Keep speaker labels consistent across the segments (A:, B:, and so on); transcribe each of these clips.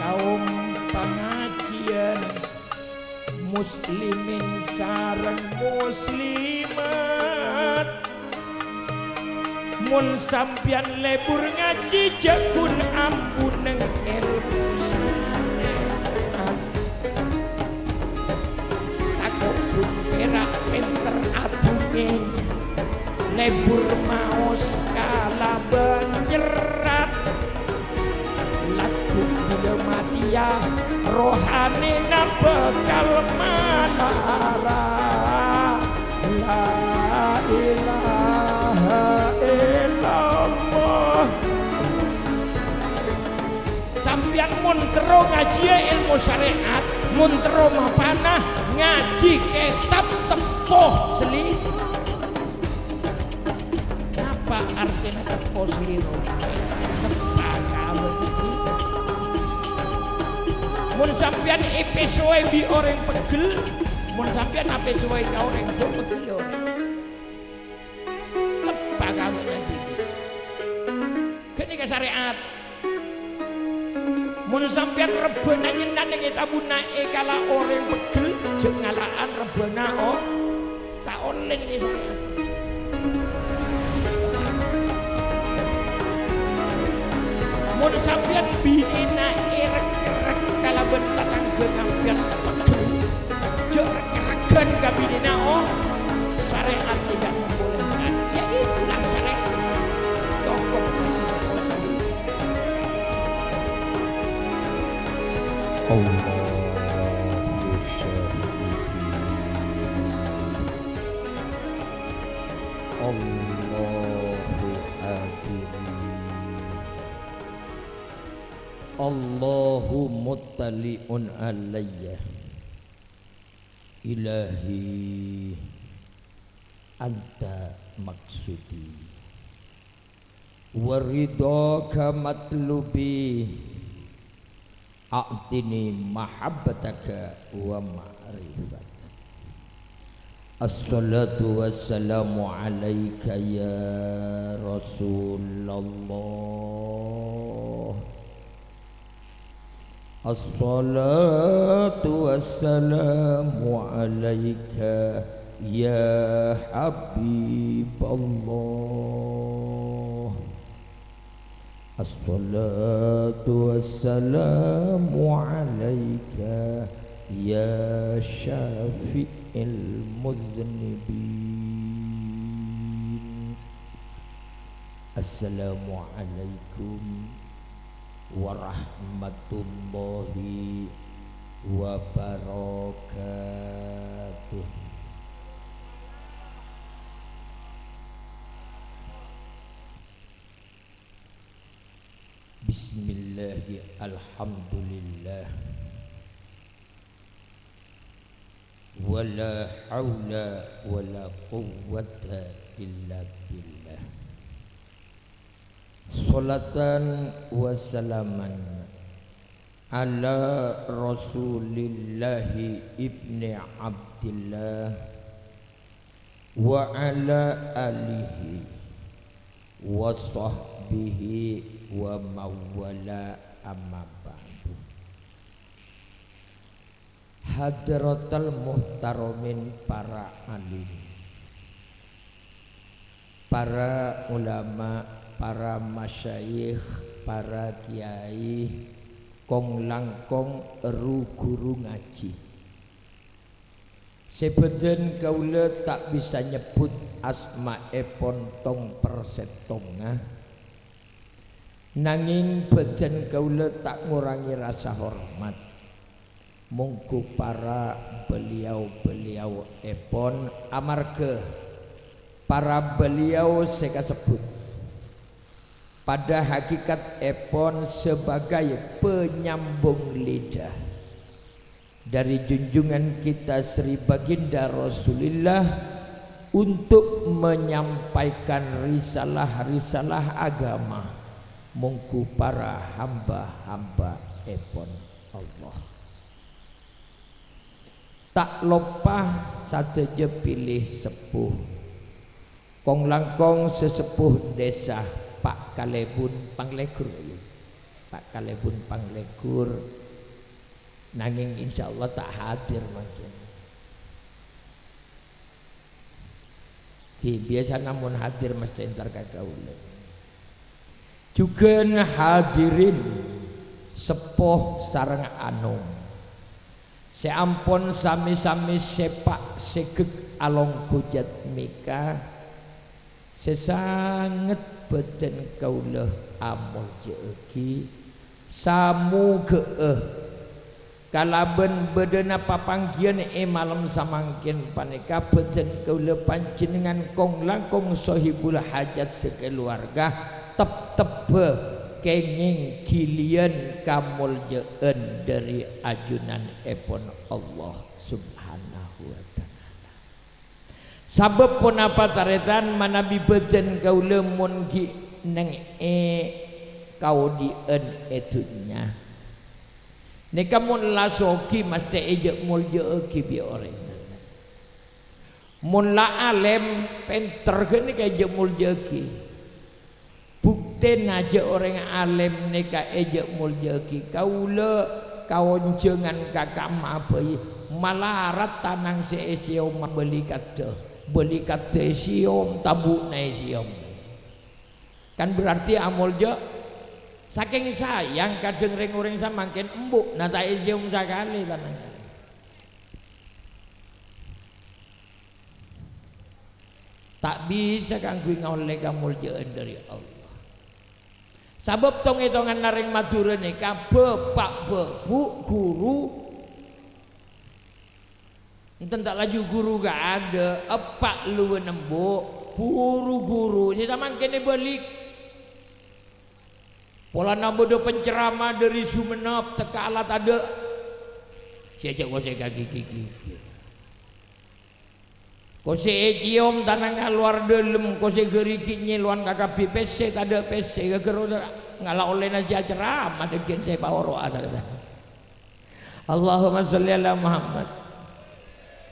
A: kaum pengajian muslimin sareng muslimat mun sampeyan lebur ngaji jagun ampuneng ilmu syariat takut perak pinter adunge lebur maos kala banyerat lagu bila matia rohani bakal manara la ilaha illallah sampeyan muntero ngaji ilmu syariat muntero mapanah ngaji kitab tepoh seli apa artinya tepoh seliru mun sampeyan episode bi orang pegel mun sampeyan episode ka orang do pegel tepak kamu nanti ketika syariat mun sampeyan rebana nyenan ning tabuna kala orang pegel jeung ngalaan rebana tak olen iki syariat mun sampeyan bina irek kala bentakang genampian pegel jeung regen kabinina syariat tidak membolehkan ya itulah syariat tokoh Allahu muttali'un alayya ilahi anta maksudi waridaka matlubi a'tini mahabbataka wa ma'rifataka as-salatu wassalamu alaika ya Rasulullah as-salatu wassalamu alaika ya Habiballah as-salatu wassalamu alaika ya syafi'il muznibin assalamu alaikum warahmatullahi wabarakatuh. Bismillahi alhamdulillah wala hawla wala quwwata illa billah. Salatan wa salaman ala rasulillahi ibni abdillah wa ala alihi wa sahbihi wa mawala amma ba'du. Hadratal muhtaramin para alim, para ulama, para masyayikh, para kiai, kong langkong eru guru ngaji. Sebeden kaula tak bisa nyebut asmaepon tong persetongah, nanging beden kaula tak ngurangi rasa hormat. Mungku para beliau-beliau epon amarga para beliau saya sebut pada hakikat epon sebagai penyambung lidah dari junjungan kita Sri Baginda Rasulullah untuk menyampaikan risalah-risalah agama. Mungku para hamba-hamba epon Allah tak lupa sateja pilih sepuh kong langkong sesepuh desa Pak Kalebun Panglekur Pak kalebun panglekur nanging insyaallah tak hadir mungkin. Ki biasa namun hadir mesti entar kakaula. Juga hadirin sepuh sareng anom. Seampun sami-sami sepak segeg along kujat mika sesanget beten kaula amul jeuki samu geeh kalaben bedena papanggian malam samangkin paneka beten kaula panjenengan kong langkung sahibul hajat sekeluarga tep-tepe kenging gilian kamul jeun dari ajunan epon Allah subhanahu wa ta'ala. Sabab pun apa taretan manabi beten kaula mun ki neng kau dieun etunya neka mun lasoki mesti ejek mul jeuki bi orang mun la alem penter geni ejek mul jeuki bukti aja orang alem neka ejek mul jeuki kaula kaonjengan kakak mabai malarat tanang seesiom beli kate siom tabu na siom kan berarti amul je saking sayang kadang ring-ring samangkin embuk nah tak isium sakali tanang tak bisa kanggo ngoleh kamul jeun dari Allah sabab tong-tongan naring madura nih kabeh pak bu guru enten tak laju guru gak ada epak lu nembuk guru-guru ini samangkin balik pola nabodo penceramah dari Sumenep teka alat ada siajak kose kaki gigi kose cium tanang luar dalam kose geriki nyeluan kakak PC kada PC gegeru ngalah oleh nasi ceramah dengan saya pawaro ada Allahumma sholli ala Muhammad.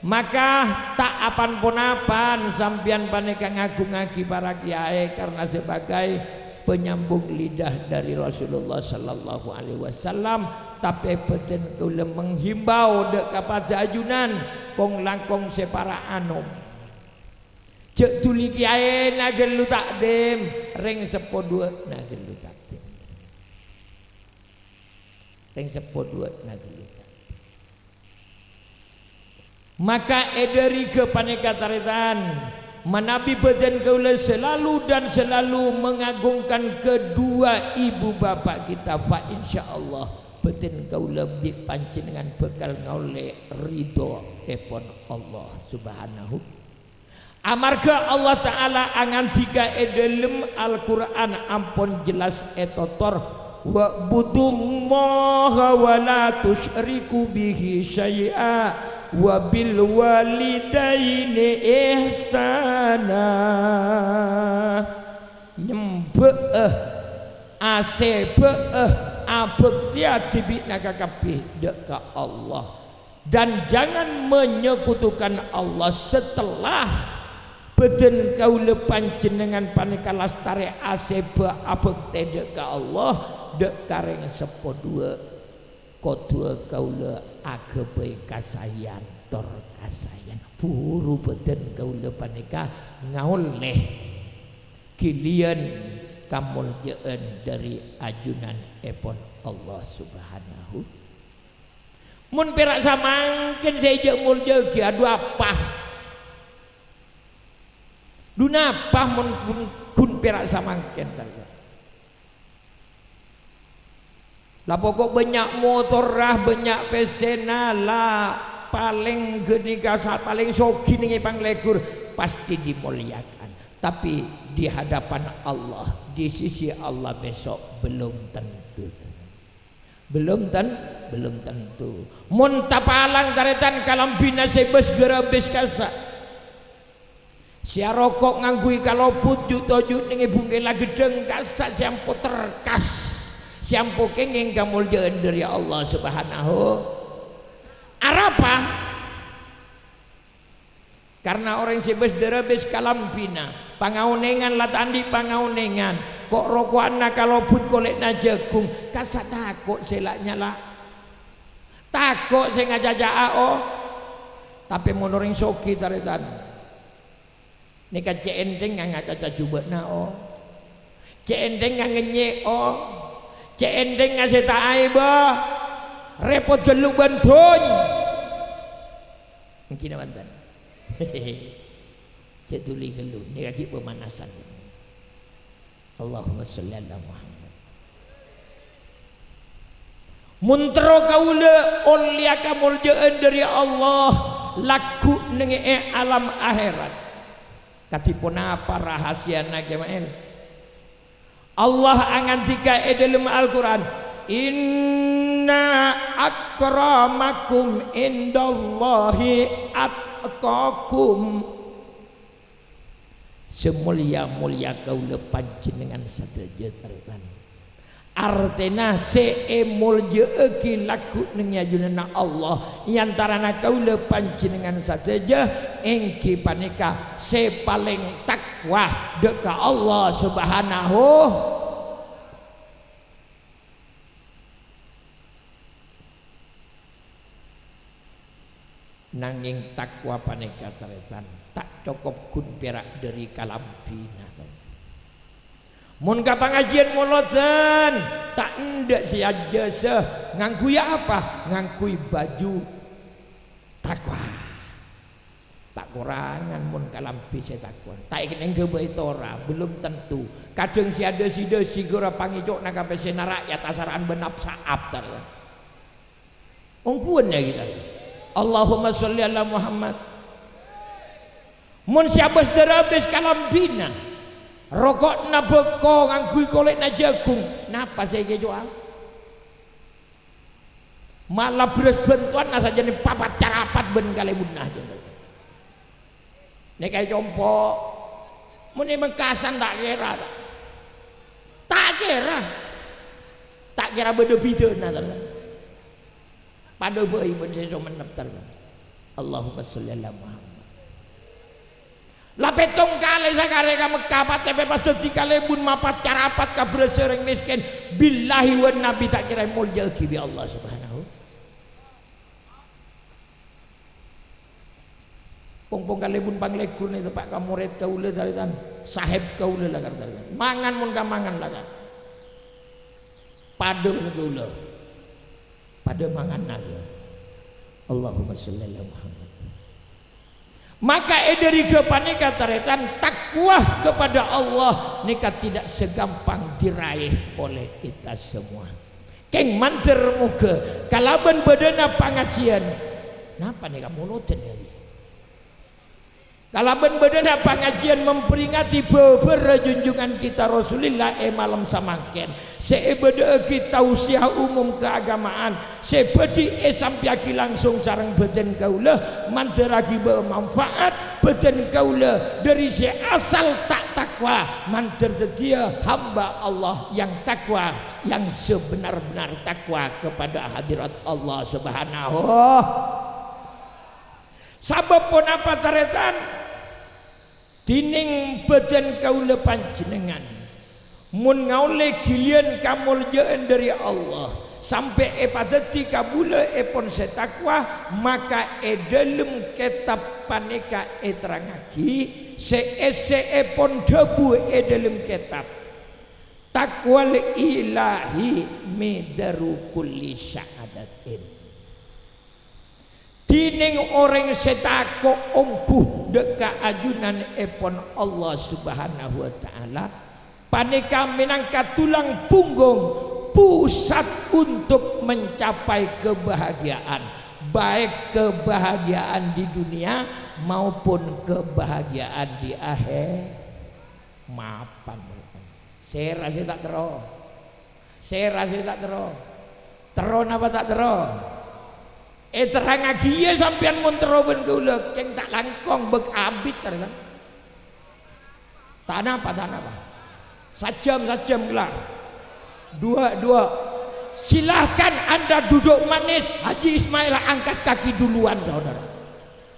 A: Maka tak apan pun apan sampian paneka ngagung-ngagi para kiai karena sebagai penyambung lidah dari Rasulullah sallallahu alaihi wasallam tapi beten kula menghimbau dek kepada ajunan kong langkong separa anom cek tuli kiai nagel lu takdim ring sepo dua nagel lu takdim ring sepo dua nagel lu takdim maka ederi ke paneka taritan Manabi beten kaula selalu dan selalu mengagungkan kedua ibu bapak kita fa insyaallah beten kaula bi panjenengan bekal ngaule ridho epon Allah subhanahu amarga Allah taala angan tiga edelem Al-Qur'an ampun jelas etotor wa budullaha wa la tusyriku bihi syai'a wa bil walidaini ihsana nyembeeh asebeeh abektia dibina kakabeh dek ka Allah dan jangan menyekutukan Allah setelah beden kaula panjenengan paneka lastare asebe abekte dek ka Allah dek kareng sepo dua kodua kaula agebe kasayan tor kasayan buru beden kaula paneka ngaoleh kilian kamul jeun dari ajunan epon Allah subhanahu mun perak samangkin seje mul jeuki adu apa dunapa mun kun perak samangkin lah pokok banyak motor rah banyak pesena lah paling geni kasar paling soki nih panglekur pasti dimuliakan tapi di hadapan Allah di sisi Allah besok belum tentu belum tentu mun tapalang taretan kalam bina sebes gerabes kasa sia rokok nganggui kalau putju toju ning bungke lagi gedeng kasa siampo terkas siampo kenging kamul jeun dari Allah subhanahu arapa karena orang sebes derabes kalampina pangaunengan latandi pangaunengan kok rokokan kalau but kolek na jagung kasa takut selaknya lah takut saya ngajak oh tapi monoring soki taretan nika cek enteng ngacaca coba na oh cek enteng ngenyek oh cek enteng ngasih tak aiba repot geluk bantuin mungkin mantan cek tuli geluk ni kaki pemanasan Allahumma sholli ala Muhammad muntro kaula ulia kamuljaan dari Allah laku nenge alam akhirat katipun apa rahasia nagemael Allah angantika dalam Al-Quran inna akramakum indallahi atqakum semulia-mulia kaula panjenengan sadaya taretan artena seemulja eki laku neng ajunana Allah yantarana kaula panjenengan sadaya engki panika se paling takwa deka Allah subhanahu nanging takwa paneka taretan tak cukup kun perak dari kalampina mun ka pangajian moloten tak ndak siaja seh ngangkui apa ngangkui baju takwa tak kurangan mun kalampi saya takwa tak ingin ngebai tora belum tentu kadang si ada si desi gora pangicok nak kape rakyat asaraan benap saap tar ongkuannya kita Allahumma sholli ala Muhammad mun siabas derabes kalambina rokok na beko ngangkui kolek na jagung napa saya jual malah beres bantuan nasa jadi papat carapat ben kali bunah ini kayak jompo mun emang kasan tak kira beda bidana pada bayi ben saya so meneptar Allahumma sholli ala Muhammad lapetong kali sakare kamu kapat tepe pas dadi kali bun mapat carapat kabre sering miskin billahi wa nabi tak kira mulya bi Allah subhanahu pong kali bun panglegur ni pak kamuret kaula dalitan sahib kaula lah kata mangan mun ka mangan lah kan pada kaula pada mangan aja Allahumma sholli ala Muhammad maka dari kepannya kata retan takwa kepada Allah nika tidak segampang diraih oleh kita semua keng manter muka kalaban badana pangajian napa nika muloten ya kalaban badana pangajian memperingati beberapa junjungan kita Rasulullah malam samangken seebeda kita usia umum keagamaan sebedi sampiaki langsung sarang badan kaula manteragi bermanfaat badan kaula dari si asal tak takwa manter setia hamba Allah yang takwa yang sebenar-benar takwa kepada hadirat Allah subhanahu sabab pun apa taretan dining badan kaula panjenengan mun ngaule gilian kamuljaan dari Allah sampai padati kabula pon setakwa maka dalam kitab paneka terangaki se pon debu dalam kitab takwal ilahi midaru kulli syahadatin dining orang setako ongkuh deka ajunan epon Allah subhanahu wa ta'ala paneka minangka tulang punggung pusat untuk mencapai kebahagiaan baik kebahagiaan di dunia maupun kebahagiaan di akhir maafan saya rasa tak terus apa tak terus terang lagi ya sampean mun teroben kula ceng tak langkong bek abit kan tanah apa sajam gelar dua silahkan anda duduk manis Haji Ismail angkat kaki duluan saudara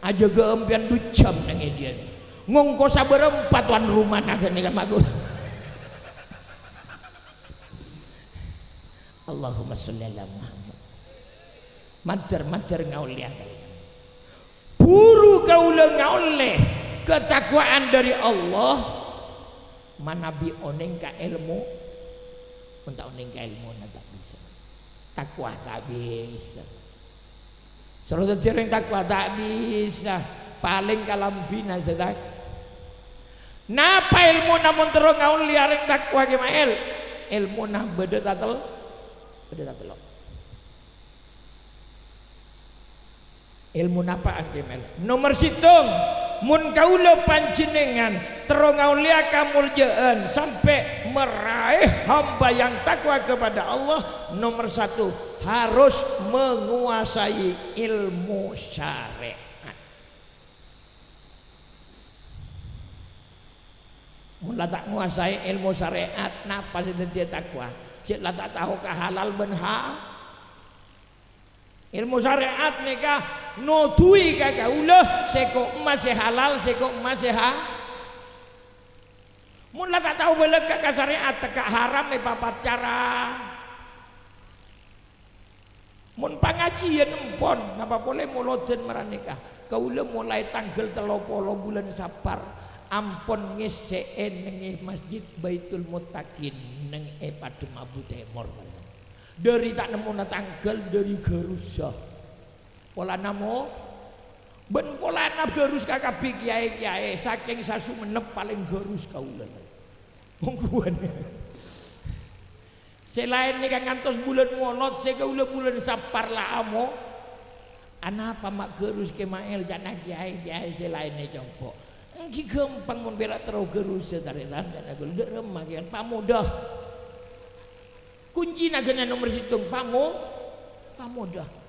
A: aja geempian 2 jam nang dia ngongko sabar 4 tuan rumah naga nih kan magur Allahumma sholli ala Muhammad. Madar ngaulia buru kaula ngauleh ketakwaan dari Allah manabi oneng ka ilmu untuk oneng ka ilmu tak bisa takwa tak bisa seluruh jereng takwa tak bisa paling kalam bina sedak napa ilmu namun terus ngaul liaring takwa gemael ilmu nah beda tatel ilmu napaan kemel nomor situng mun kaula panjenengan terong aulia kamuljaan sampai meraih hamba yang takwa kepada Allah nomor satu harus menguasai ilmu syariat. Mun tak menguasai ilmu syariat napa sih dia takwa cek lah tak tahu ke halal ben ilmu syariat nikah notui kakak ulah seko masih halal seko masih mun lah tak tahu belak kakak syariat tekak haram papat cara mun pangajian empon napa boleh muloden meranikah kaula mulai tanggal 30 bulan Sapar ampun ngeseen neng masjid Baitul Muttaqin neng Padem Abu Temor dari tak nemu tanggal dari Garusa pola namo ben pola nap garus kakak kiai saking sasu menep paling garus kaula mongguan selain ni kan ngantos bulan molot saya kaula bulan Sapar lah amo anapa mak garus kemael jana kiai selain ni jongkok ki gampang mun berak terus garus tarelan dan aku dak remah kan pamudah kunci nagana nomor situng pamudah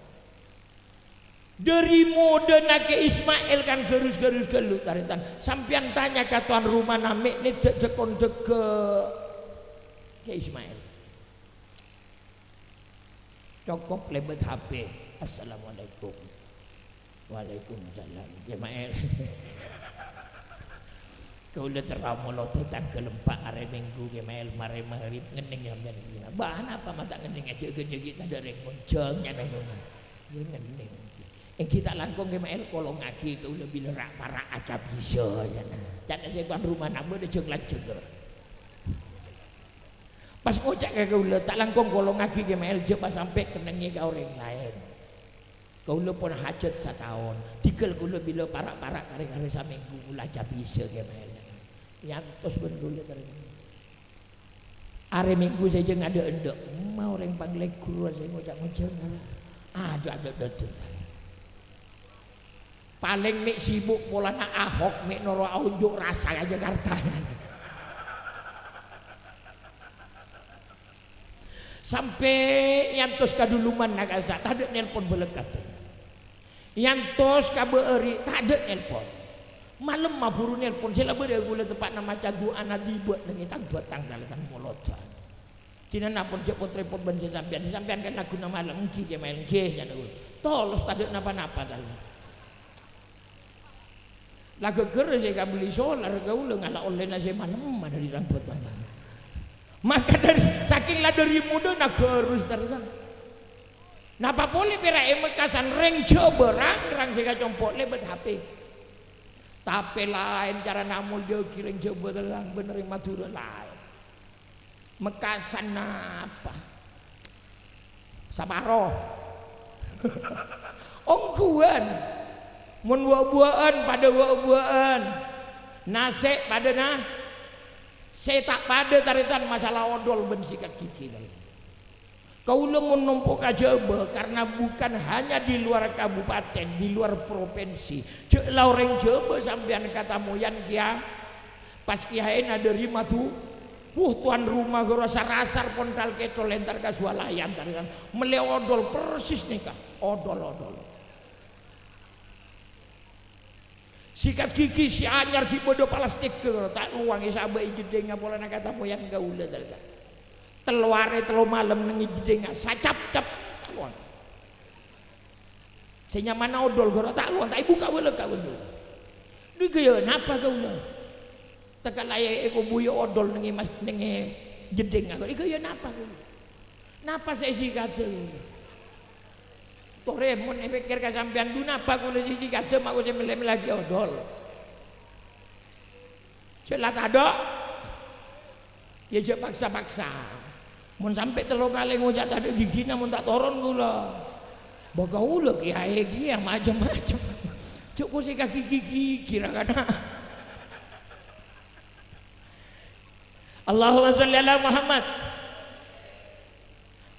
A: dari mode nak ke Ismail kan garus gelut taretan sampian tanya ke tuan rumah namik ni dekon ke Ismail cokop lebet HP assalamualaikum waalaikumsalam Ismail kau udah teramu lo tanggal 4 hari minggu Ismail mari maghrib ngening sampean bahan apa mata ngening aja gede kita dari muncungnya nengona ngening kita langkong Ismail kolong aki kau lebih lerak para acap bisa jangan saya tuan rumah nama dia cek pas ngocak ke kau tak langkong kolong aki Ismail jepa sampai kenengnya ke orang lain kau pun hajat setahun tikel kau lebih le para kari-kari saminggu mula acap bisa Ismail yang tos bendul hari minggu saja ngada endek mau orang panggil guru saya ngocak ada paling mik sibuk pola nak Ahok mik noro unjuk rasa aja Jakarta sampai yang tos kaduluman nak asa tak ada nelpon belekat yang tos kabeeri tak ada nelpon malam mah buru nelpon sila beri gula tempat nama cagu anak dibuat dengan tangguat tanggalatan molotan cina napon cepot repot benci sampian kan aku nama malam ki Ismail ki nya tolos tak ada napa-napa tadi lagu keras saya beli solar kau ngalah oleh nasi malam ada di rambutan maka dari saking lah dari muda nak harus terus napa boleh pera emekasan reng coba rang saya compok lebet HP tapi lain cara namul dia kiring coba terang bener yang Madura lain mekasan apa Sabaroh ongkuan mun buah-buahan pada buah-buahan nase pada nah saya tak pada taritan masalah odol ben sikat gigi kau mun numpuk aja karena bukan hanya di luar kabupaten di luar provinsi cek laureng coba sampean kata moyan kia pas kiain ada rima tuh tuan rumah rasa rasar pontal ketol lentar kasualayan taritan meleodol persis nih kak odol sikat gigi si anyar ki bodo plastik ke tak luang isabe jedeng pola nak kata moyan gaula taritan teluare telu malam nengi jedeng sacap-cap luang senya mana odol gora tak luang tak buka wala ka wala di kaya napa gaula tekan layak eko buyo odol nengi mas nengi jedeng aku di kaya napa gaula Napa sesi kate? Toremon pikir kasampean du napa kula sisi kate mak kula melem lagi odol. Selat ada ya jek paksa-paksa. Mun sampai 3 kali ngojak tak ada gigi namun tak turun kula. Bagaula kiai iki macam-macam. Cuk ku sik gigi kira-kira. Allahumma sholli ala Muhammad.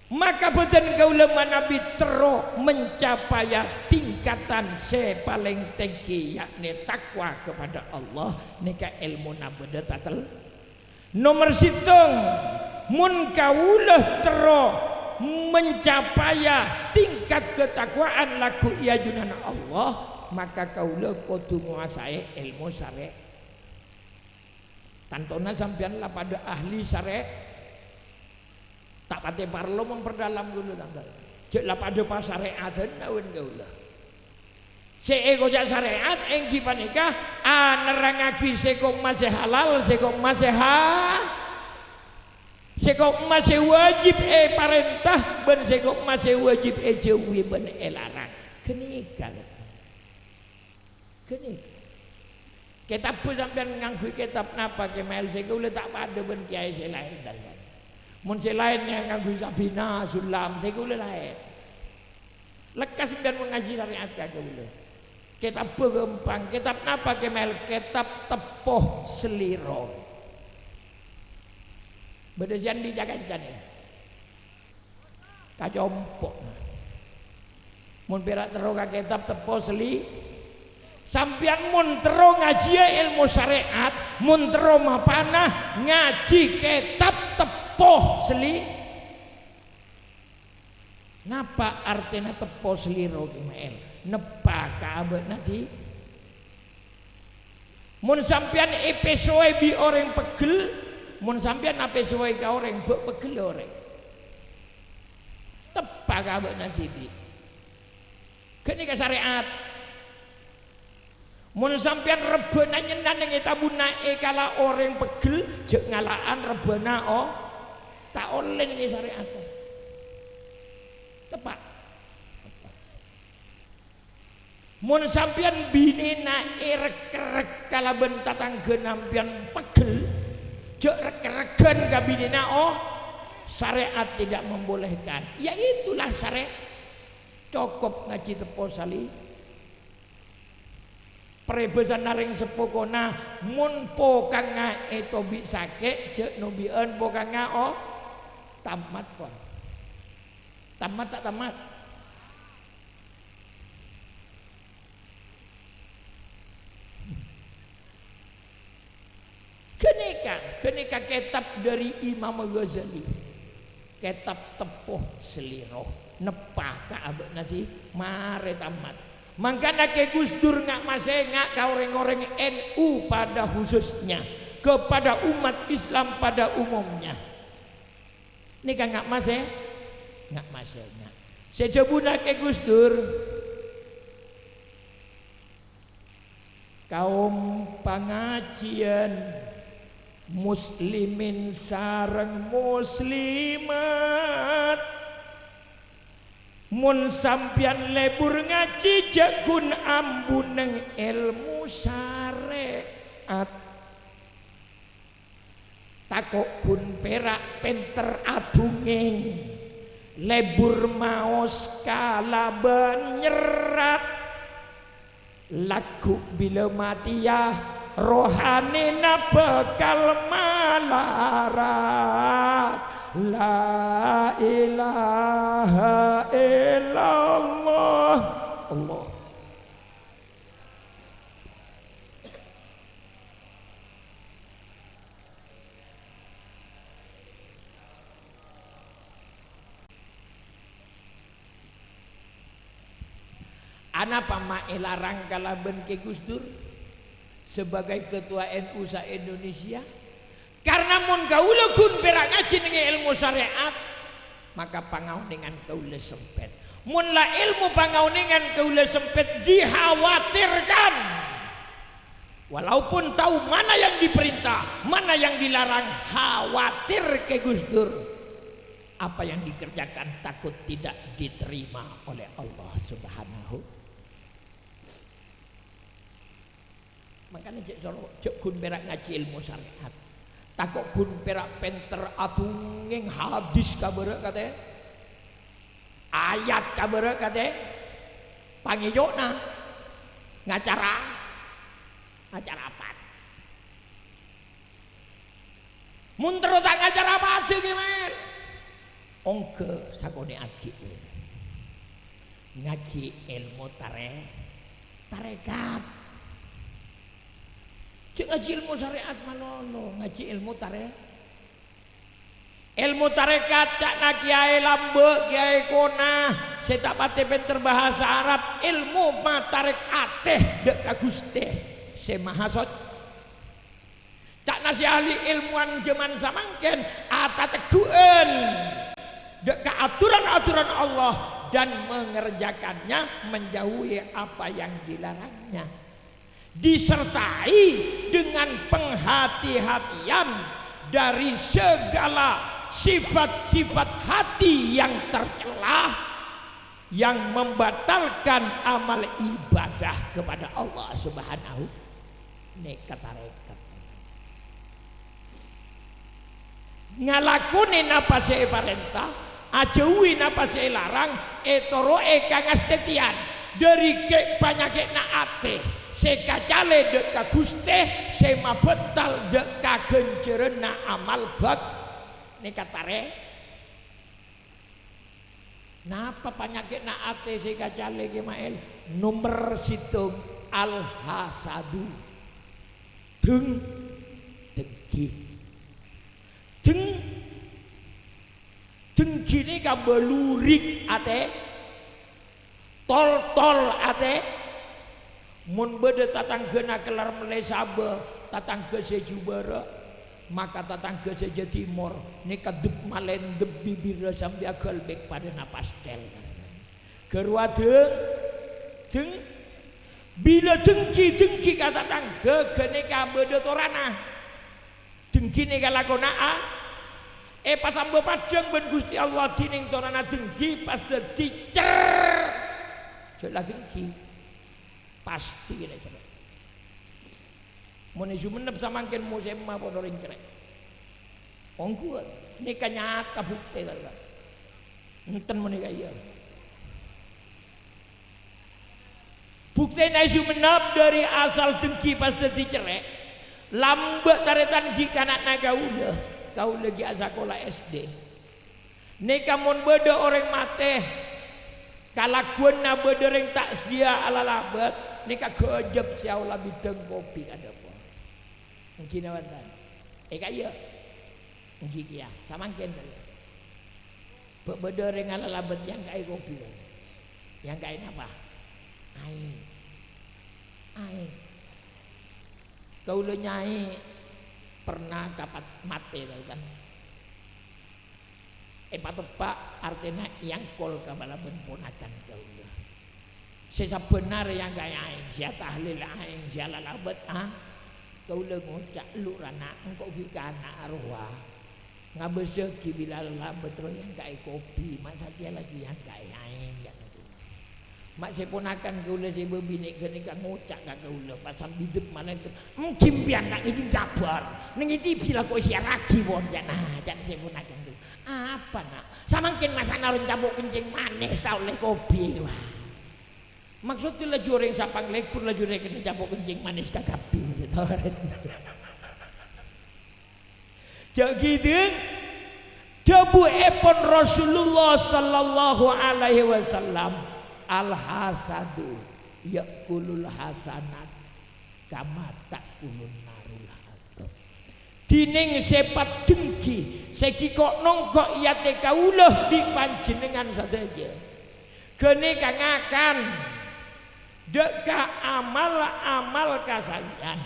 A: Maka boten kaula manabi tero mencapai tingkatan paling tinggi yakni takwa kepada Allah nika ilmu nabeda tatel nomor situng mun kaula tero mencapai tingkat ketakwaan laku iya junana Allah maka kaula kudu nguasai ilmu syar'i tantona sampean lah pada ahli syar'i tak pati parlo memperdalam dulu tanggal cek lah pada pas syariat naun gaula seego jak syariat engki panika nerangaki sekong masih halal sekong masih sekong masih wajib parentah ben sekong masih wajib jauhi ben larang kenika kitab pun sampean nganggu kitab napa kemel sekula tak pada ben kiai selain dan mun selain yang nganggu Sabina Sulam sekula lain lekas sampean mengaji syariat kagula kitab pegempang kitab napa kemel kitab tepoh seliro bedesian di jagan-jagan kacompok mun perak teroga kitab tepoh seli sampean mun tero ngaji ilmu syariat mun tero mapana ngaji kitab tepoh seli napa artinya tepoh seliro kimael nepa kaabet nanti mun sampean epesoe bi orang pegel mun sampean epesoe ka orang pegel orang tepa kaabet nanti bi kene ka syariat mun sampean rebana nyenan ning tabuna kala orang pegel jek ngalaan rebana tak oleh ning syariat tepat mun sampean binena rek-rek kala ben tatangga nampian pegel jek rek-reken ka binena syariat tidak membolehkan ya itulah syariat cukup ngaji tepo sali prebesan naring sepokona mun pokang itu bisa ke cek nubien pokang tamat kon tamat tak tamat kenika kitab dari Imam Ghazali kitab tepoh seliro nepah kaabek nanti mare tamat makanya ke Gus Dur ngak masih ngak ka orang-orang NU pada khususnya kepada umat Islam pada umumnya ini kan ngak masih ngak sejabuna ke Gus Dur kaum pengajian muslimin sareng muslimat mun sampian lebur ngaji jakun ambuneng ilmu syariat takok kun perak penter adunging lebur maos kalaban nyerat lagu bila matiah rohanina bekal malarat la ilaha illallah Allah ana pamae larang kalaben ke Gus Dur sebagai ketua NU sa Indonesia karena mun kaula kun berak ngaji ning ilmu syariat maka pangauningan kaula sempit mun la ilmu pangauningan kaula sempit dikhawatirkan walaupun tahu mana yang diperintah mana yang dilarang khawatir ke Gus Dur apa yang dikerjakan takut tidak diterima oleh Allah Subhanahu. Makanya cek kun perak ngaji ilmu syariat. Takut kun perak penter atunging hadis kabere kate. Ayat kabere kate. Pangijona ngacara apa? Mun terus ngacara apa gimana? Ongke sakone aki ngaji ilmu tarekat. Cek ngaji ilmu syariat manono ngaji ilmu ilmu tarekat cak na kiai lambe kiai kona saya tak pati pinter bahasa Arab ilmu matarek ateh dek kaguste saya mahasot cak nasi ahli ilmuwan zaman samangken atateguen dek aturan-aturan Allah dan mengerjakannya menjauhi apa yang dilarangnya disertai dengan penghati-hatian dari segala sifat-sifat hati yang tercelah yang membatalkan amal ibadah kepada Allah Subhanahu nekat tarekat ngalakuni napa saya perintah ajauhi napa saya larang etoroe kangastetian dari ke penyakit naate sekacale dek kaguste sema betal dek kagencerena amal bak nekat tare napa penyakit naate sekacale kemael nomor situng al hasadu dengki dengki ini kabelurik ate tol ate mun bede tatanggeuna kelar meleh sabe tatangge sejubara maka tatangge seja timur nika dep malendep bibir sampai agal bek pada napastel gerua deng bila dengki kata tangge gene ka bede torana dengki nika lakona pas ambo pajang ben Gusti Allah dining torana dengki pas dadi cer jela dengki pasti kira coba mun isu menep samangken musim mah padha ring cerek ongku nika nyata bukti ta enten menika iya bukti isu menep dari asal dengki pas dadi cerek lambek taretan gi kanak naga udah kau lagi sekolah SD nika mun beda orang mate kalakuan na beda ring taksia ala labat nika gejeb siaula bideng kopi ada apa mungkin awantan kaya mungkin kia samangken beda ring ala labat yang kaya kopi yang kaya apa air kau le nyai pernah dapat mati kan patopak artinya yang kol kabala ben ponakan kau sesa benar yang kaya aing sia tahlil aing sia lalabat kau le ngocak lu rana engkau gikana arwah ngabeseki bila lalabat ro yang kaya kopi masa dia lagi yang kaya aing mak saya ponakan kau le saya bebini kene ka ngocak ka kau le pasal hidup mana itu kimpian tak ini kabar nengiti bila kau sia lagi bon nah jan saya ponakan tu apa nak samangkin masa narun cabuk kencing manis tau le kopi wah maksudnya laju orang sapang lekur laju orang kena cabuk kencing manis kakapi gitu dabu epon Rasulullah sallallahu alaihi wasallam al hasadu yakulul hasanat kama takulun narul hatab dining sepat dengki segi kok nongkok yate kaulah di panjenengan saja kene kang akan deka amal kasayan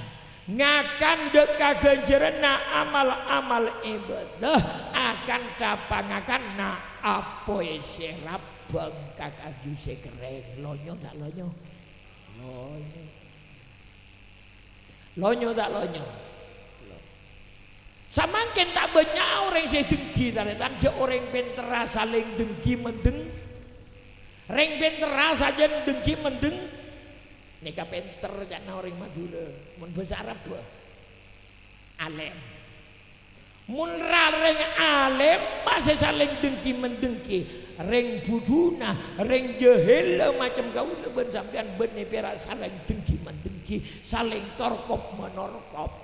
A: ngakan deka genjerena amal ibadah akan dapangakan na apoe serap bengkak aju sekereng lonyo tak lonyo Samangken tak banyak orang saya dengki taretan je orang pentera saling dengki mendeng. Reng pentera saja dengki mendeng. Nika penter karena orang Madura. Mun bahasa Arab alem. Mun reng alem masih saling dengki mendengki. Reng buduna, reng jahil macam kau ben sampean ben perak saling dengki mendengki, saling torkop menorkop.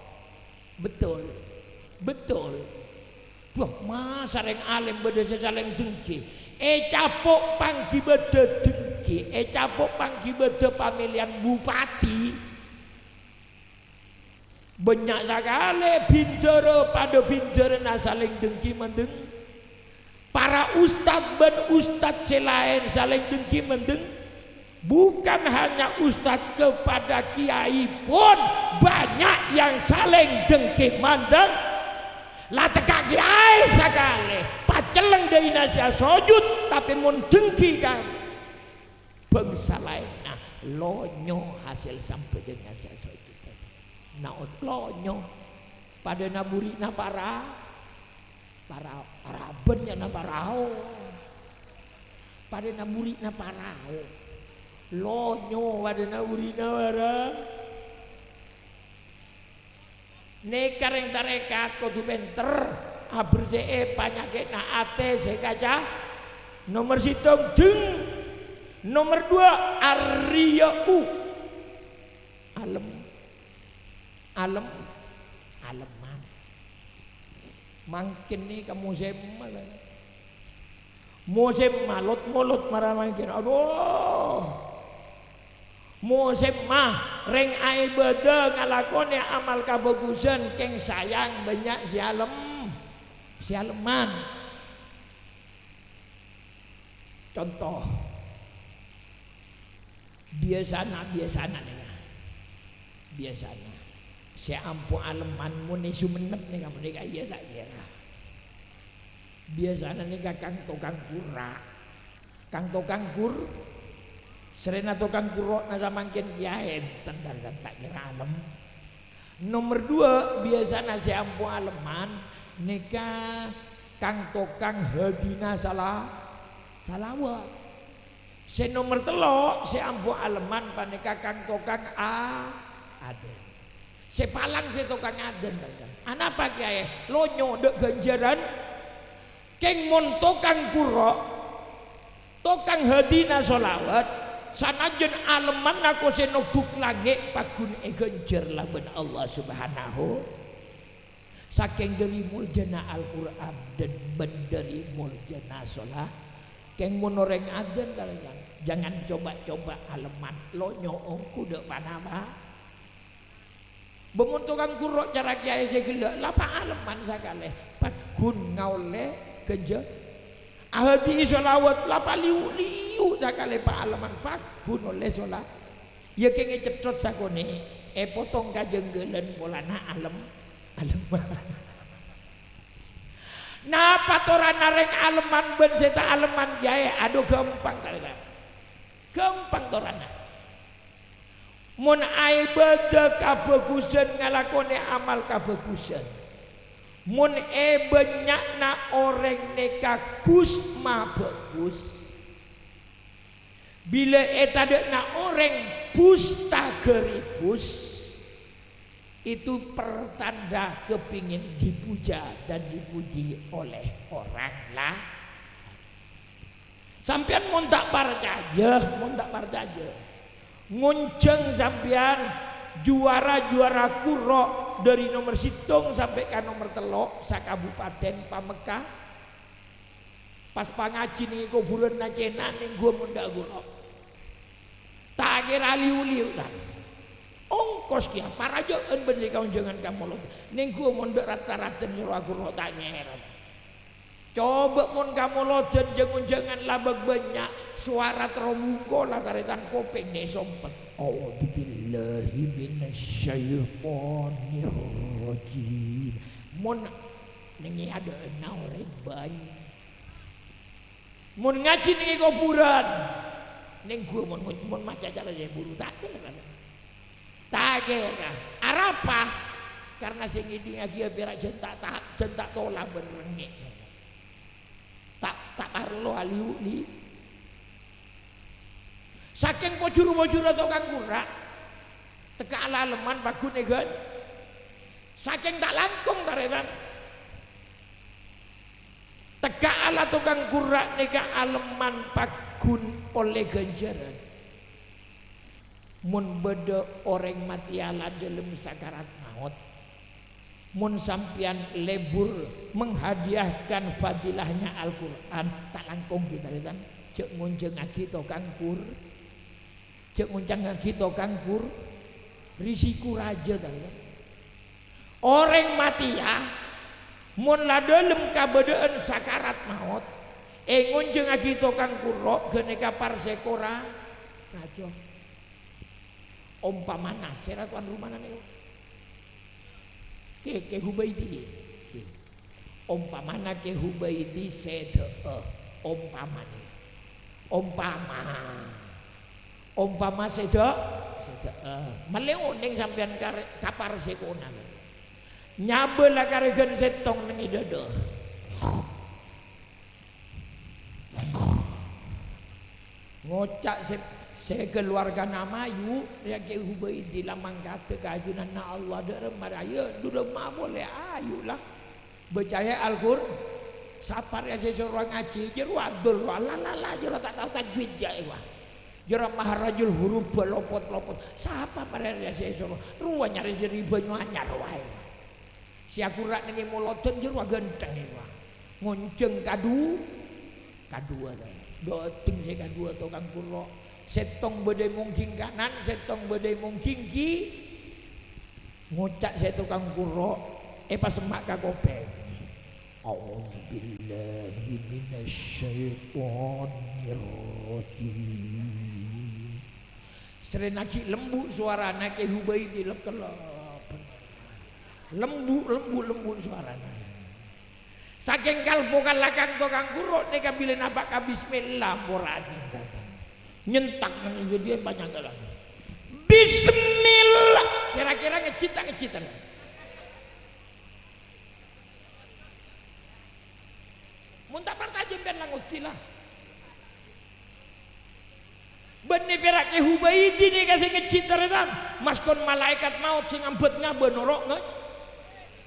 A: Betul. Betul. Wah, masa reng alim beda saling dengki. Capuk panggi beda dengki. Capuk panggi beda pemilihan bupati. Banyak sekali bintara pada bintara saling dengki mendeng. Para ustadz dan ustadz selain saling dengki mendeng. Bukan hanya ustadz kepada kiai pun banyak yang saling dengki mendeng. Lah teka kiai sekali paceleng dari nasihat sujud tapi mun dengki kan bangsa lainnya lonyo hasil sampai dengan nasihat sujud. Naut lonyo pada naburi na para ben ya na parao pada naburi na parao lonyo pada naburi na para nekareng tarekat kudu benter abersee panyakit na ate sekaca nomor situng deng nomor 2 ariyau aleman mangkin nih kamu musim malot marah mangkin aduh musim mah reng ai beda ngalakone amal kabagusan keng sayang banyak si aleman contoh biasana nih biasana saya ampu aleman muni sumenep nih kamu nih iya tak kira biasanya nih kang tukang kur serena tukang kurok nasa mangkin kiai tentang tak kira alem nomor 2 biasanya saya ampu aleman nika kang tukang hadina salawat saya nomor 3 saya ampu aleman paneka kang tukang aden saya palang saya tukang aden anak apa kiai lo nyodek ganjaran keng mon tukang kurok tukang hadina salawat sanajan aleman aku senobuk lagi pagun ganjar laban Allah subhanahu saking dari muljana Al-Quran dan dari muljana sholat keng monoreng aden kalian jangan coba-coba aleman lo nyoong kuda panama bemuntukan kurok cara kiai segala lapa aleman sakale pagun ngaule genja ahadi sholawat lapa liu sakale pak aleman pagun oleh sholat ya kenge cetot sakone potong kajenggelan polana aleman nah patoran nareng aleman ben seta aleman kiai aduh gampang kalian gampang torana mun ai beda kabagusan ngalakone amal kabagusan mun benyakna orang neka kusma bagus bila tadekna orang pusta geribus itu pertanda kepingin dipuja dan dipuji oleh orang lah sampean mun tak percaya ngunceng sampean juara kurok dari nomor situng sampai ke nomor telok sakabupaten Pamekah pas pangaji nih kuburan nacenan nih gua mundak gulok tak kira liu lah ongkos kia para joen bener kau jangan kamu lo nih gua mundak rata-rata nyuruh aku lo tak nyerat coba mun kamu lo jangan labag banyak suara terbuka lah taretan kopeng nih sompet a'udzubillahi minasyaitonir rajim mun nengi ada orang banyak mun ngaji nengi kuburan neng gua mun maca cara saya buru takir arapa karena sing ini lagi berak jentak tolak berengek tak perlu aliuli saking pojur-pojur tukang kurak teka alaleman bagune kan saking tak langkung taretan teka ala tukang kurak neka aleman pagun oleh ganjaran mun beda orang mati ala dalam sakarat maut mun sampian lebur menghadiahkan fadilahnya Al-Quran tak langkung kita kan cek ngunceng aki tukang kur cek ngunceng aki tukang kur risiko raja kan orang mati ya mun la dalam kabadaan sakarat maut ngunceng aki tukang kurok geneka parsekora raja umpamana seratuan rumana nih ke Hubaidi umpamana ke Hubaidi sede umpama sede meleoning sampean kapar sekona nyabel karegan setong nang idada ngocak saya keluarga nama yu ya ke Hubaidi lamang kata keajunan na Allah derem maraya duda ma boleh ayu lah percaya Al-Qur'an sapar ya seorang ngaji jeru adul la jeru tak tahu tajwid ja wah jeru maharajul huruf lopot siapa pada ya seorang ruwa nyari riba anyar wae si akurat ning moloten jeru genteng wah ngonceng kadua doting se kadua tukang kurok setong bedai mungkin kanan setong bedai mungkin ki ngucak saya tukang kurok pas semak kakopeng a'udzubillahi minasyaitonirrajim serenaki lembu suarana ke Hubaidi lekelap lembu suarana saking kalpo kalakang tukang kurok neka bila napak ka bismillah moradi nyentak nang dia banyak dalam bismillah kira-kira ngecitan muntah partajim ben languti lah benih perak ke Hubaidi ni kasih ngecitan maskon malaikat maut sing ambet ngaba norok nge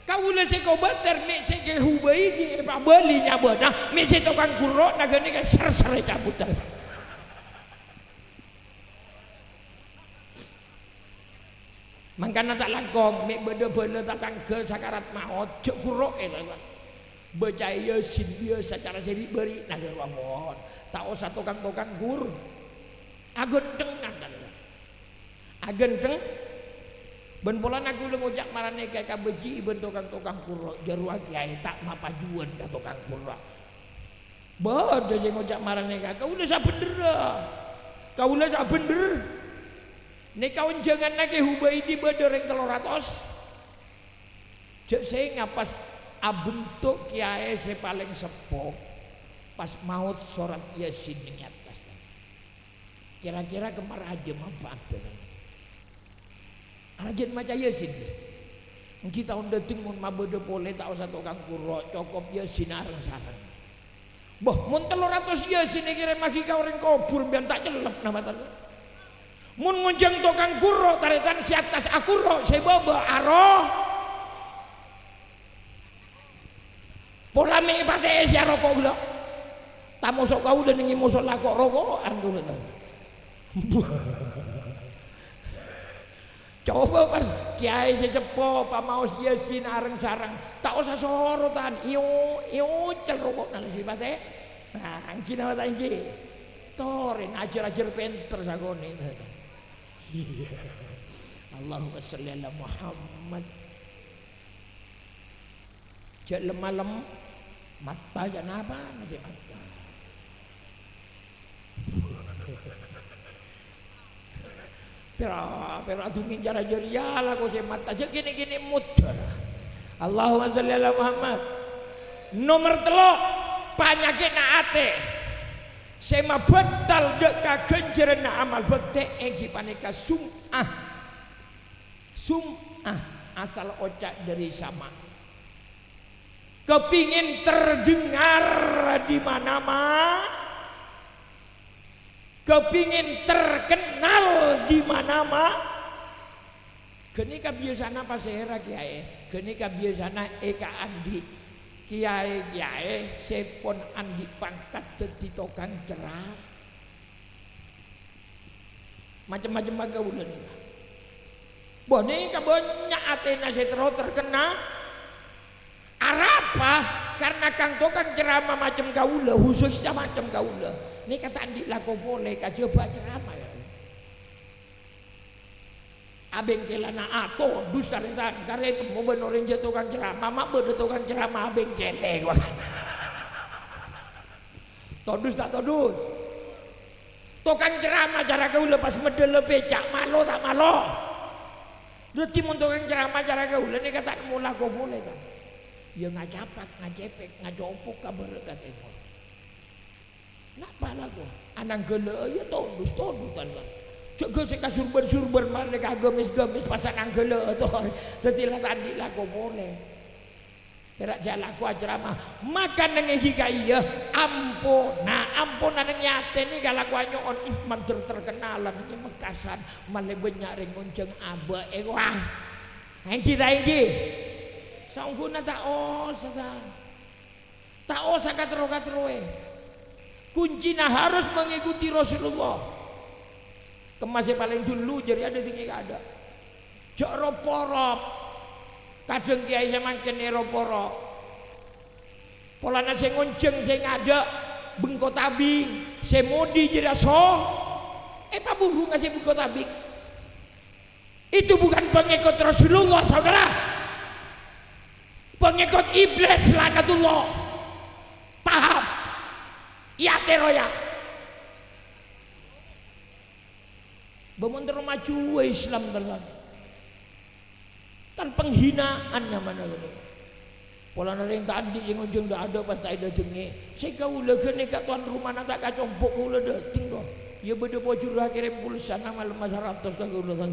A: kau le se ko bater mi se ke Hubaidi pa beli nyaba nah mi se tukang kurok nagane ka ser-ser cabut mangkana tak langkong mek beda-beda tak tanggal sakarat maut cek kurok lah percaya sin dia secara seri beri nagar wamon tak usah tukang-tukang gur agenteng ben pola aku lu ngojak marane kayak kabeji ben tukang-tukang kurok jaru kiai tak mapajuan ka tukang kurok bada je ngojak marane ka kau udah sa bener nek kawan jangan nake Hubaidi badereng 300 cek saya ngapas abentuk kiai saya paling sepuh pas maut surat Yasin di atas kira-kira kemar aja manfaat ajen maca Yasin kita udah ting mun mabode boleh tak usah tukang kurok cokop Yasin areng-sareng boh mun 300 Yasin kira maki ka orang kubur biar tak celep nama tadi mun ngunjang tukang kurok taretan si atas akurok saya bawa aroh pola mengipate si rokok gula tak mosok kau udah nengi mosok lakok rokok antu coba pas kiai sesepuh pak maus Yasin areng sarang tak usah sorotan iyo cel rokok nang si pate nah angki nama tangki toren ajar-ajar penter sagone Allahumma sholli ala Muhammad cek lemah mata jangan apa nasi mata pera dungin jara jariala kau se mata cek gini mudah Allahumma sholli ala Muhammad nomor 3 penyakit na ate sema betal dek kagenjeren amal bete egi paneka sum'ah asal ocak dari sama. Kepingin terdengar di mana-mana, kepingin terkenal di mana-mana. Geni kebiasaan apa sehera kiai? Geni kebiasaan Eka Andi kiai sepon Andi pangkat dadi tukang cerah. Macam-macam bagaulan. Bone kabanya Athena setro terkena. Arapa karena kang tukang ceramah macam kaula, khususnya macam kaula. Ini kata Andi lako boleh coba ceramah ya. Abeng kelana ato dusta rentan karena itu mau benorin je tukang ceramah, mak berde tukang ceramah abeng keleng. Todus tak todus. Tukang ceramah cara kaula pas medel becak malo tak malo. Dadi mun tukang ceramah cara kaula ini kata mula kok boleh tak. Ya ngacapak, ngacepek, ngajopuk kabar katanya. Napa lagu? Anang gele ya tondus kan. Jaga sik surban mana gagemis pasangan gele to. Dadi lah tandi lagu boleh. Perak jalaku ceramah. Makan nang iki ya ampunan nang nyate ni galaku anyon mantur terkenalan iki Mekasan male banyak ring ngonceng aba wah. Engki ta engki. Sangguna tak katro-katroe. Kuncinya harus mengikuti Rasulullah. Kemasnya paling dulu jadi ada tinggi ada. Jok roporop. Kadang kiai sama kene roporop. Polana saya ngonceng saya ngada bengko tabing. Saya modi jadi so. Pak buru ngasih bengko tabing. Itu bukan pengikut Rasulullah saudara. Pengikut iblis lakatullah. Paham? Ya teroya. Bemunter maju Islam terang. Kan penghinaannya mana gitu. Pola yang tadi yang ujung dah ada pas tak ada jengik. Saya kau lega kat tuan rumah nak tak kacompok kau lega tinggal. Ya beda bocor kirim pulsa nama lemas 100 dah kau lega.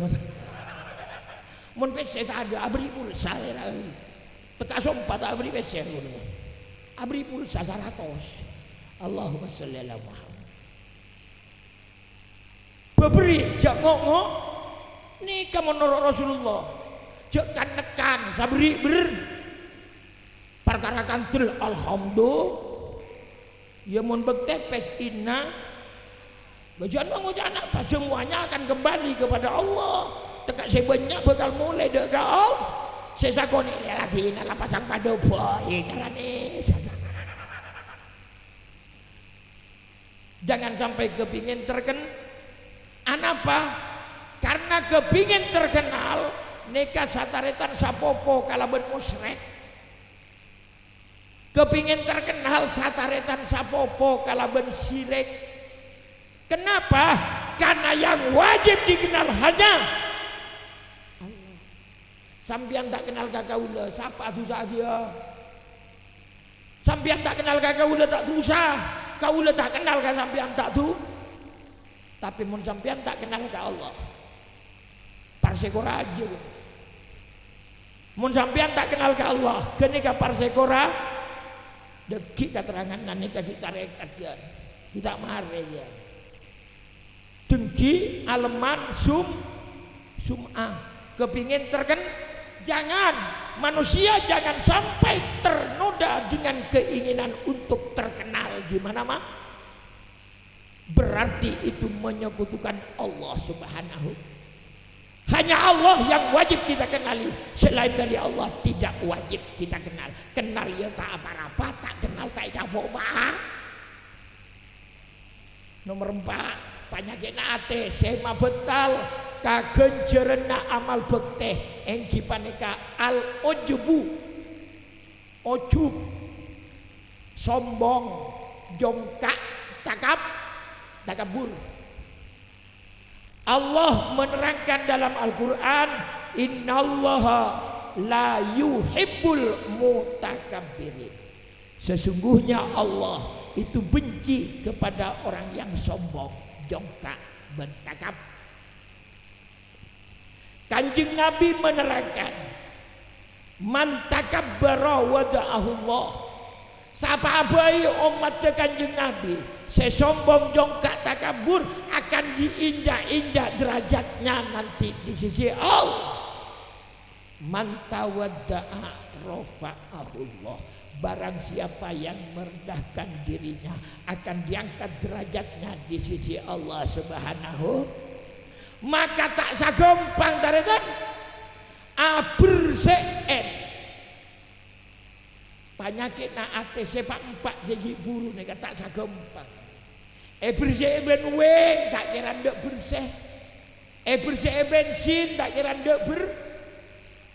A: Mun pes tak ada abri pulsa lagi. Teka sompat abri beser ngono. Abri pulsa 100. Allahumma sholli ala Muhammad. Beberi jak ngok nika menurut Rasulullah. Jak kan sabri ber perkara kantul alhamdulillah. Ya mun bekte pes inna bajuan mengucap apa semuanya akan kembali kepada Allah. Teka sebanyak bakal mulai dekat Allah. Saya sakoni lagi nala pasang padu boy carane. Jangan sampai kepingin terkenal. Anapa? Karena kepingin terkenal neka sataretan sapopo kalaben musyrik. Kepingin terkenal sataretan sapopo kalaben syirik. Kenapa? Karena yang wajib dikenal hanya sampian tak kenal kakaula, siapa susah dia. Sampian tak kenal kakaula tak susah, kaula tak kenal kan sampian tak tu. Tapi mun sampian tak kenal ke Allah, parsekora aja. Mun sampian tak kenal ke Allah, kenika parsekora, dekik keterangan nanika kita rekat ya, kita mare ya. Dengki, aleman, sum'ah, kepingin terkenal. Jangan manusia jangan sampai ternoda dengan keinginan untuk terkenal di mana-mana. Berarti itu menyekutukan Allah Subhanahu. Hanya Allah yang wajib kita kenali. Selain dari Allah tidak wajib kita kenal. Kenal ya tak apa-apa, tak kenal tak apa-apa. Nomor 4, penyakit ate sema betal kagenjerena amal bekte engki paneka al ujub sombong jongkak takabur. Allah menerangkan dalam Al-Quran innallaha la yuhibbul mutakabbirin. Sesungguhnya Allah itu benci kepada orang yang sombong, jongkak, bertakab. Kanjeng Nabi menerangkan Man takabbara wada'ahullah. Sapa abai umat Kanjeng Nabi sesombong jongkak takabur akan diinjak-injak derajatnya nanti di sisi Allah. Man tawadda'a rafa'ahullah. Barang siapa yang merendahkan dirinya akan diangkat derajatnya di sisi Allah Subhanahu. Maka tak sagompang taretan berseen penyakit na ate sepak empat segi buru nih tak sagompang. Bersih ben weng tak kira ndek bersih. Bersih bensin tak kira ndek ber.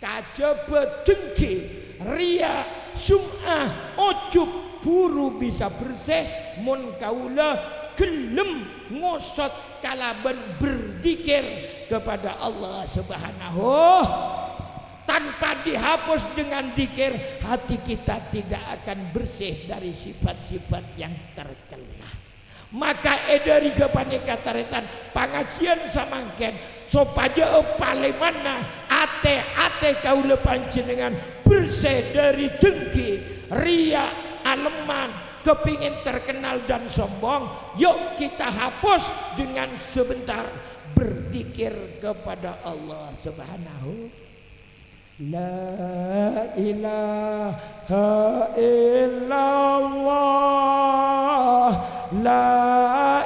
A: Kajaba dengki, ria, sum'ah, ujub buru bisa bersih mun kaula gelem ngosot kalaban berzikir kepada Allah Subhanahu. Tanpa dihapus dengan zikir, hati kita tidak akan bersih dari sifat-sifat yang tercela. Maka dari kepaneka taretan pengajian samangken supaya palemana ate kaula panjenengan bersih dari dengki, ria, aleman, kepingin terkenal dan sombong. Yuk kita hapus dengan sebentar berzikir kepada Allah Subhanahu. La ilaha illallah, la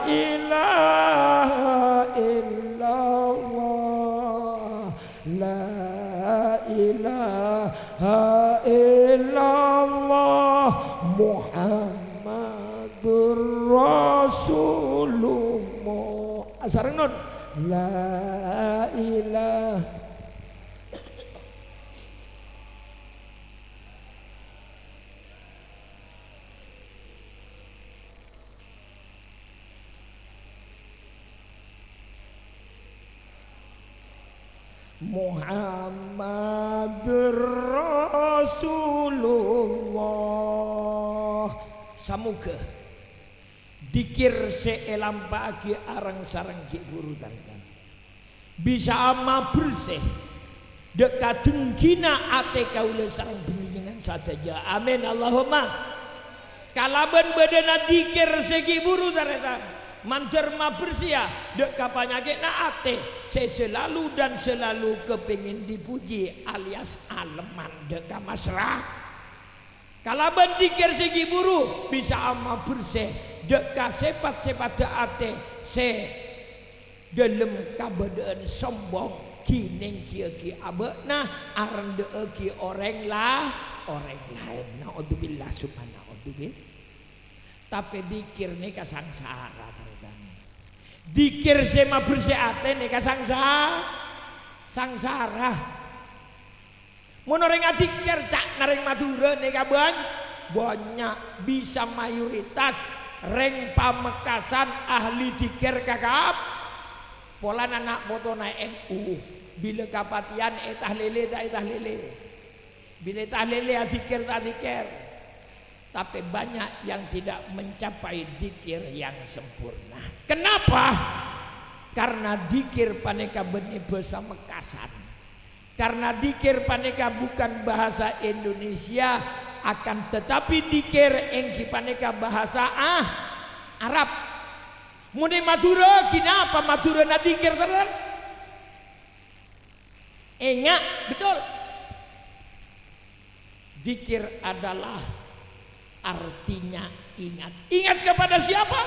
A: ilaha illallah, la ilaha illallah, Muhammadur Rasulullah. Asarenun la ilaha Muhammadur Rasulullah. Samuga dikir seelam pagi arang sarang ki guru tangkan bisa ama bersih dekat dengkina ate kaula sarang bimbingan saja. Amin Allahumma. Kalaban badana dikir segi buru taretan mancerma bersia dek kapanyake na ate selalu dan selalu kepingin dipuji alias aleman dek masrah. Kalaban dikir segi buru bisa ama bersih dek sepat-sepat dek ate se dalam kabadaan sombong kining kia abekna aran deki orang lah orang lain. Naudzubillah subhanahu. Tapi dikir nih kasangsara. Dikir sema bersih ate nih sangsara. Mun orang dikir cak naring Madura nih kaban banyak bisa mayoritas reng Pamekasan ahli dikir kakap. Pola anak moto naik NU bila kapatian etah lele tak etah lele. Bila etah lele dikir tak dikir. Tapi banyak yang tidak mencapai dikir yang sempurna. Kenapa? Karena dikir paneka benih bahasa Mekasan. Karena dikir paneka bukan bahasa Indonesia, akan tetapi dikir engki paneka bahasa Arab. Mune Madura, kenapa Madura na dikir terus? Ingat betul. Dikir adalah artinya ingat. Ingat kepada siapa?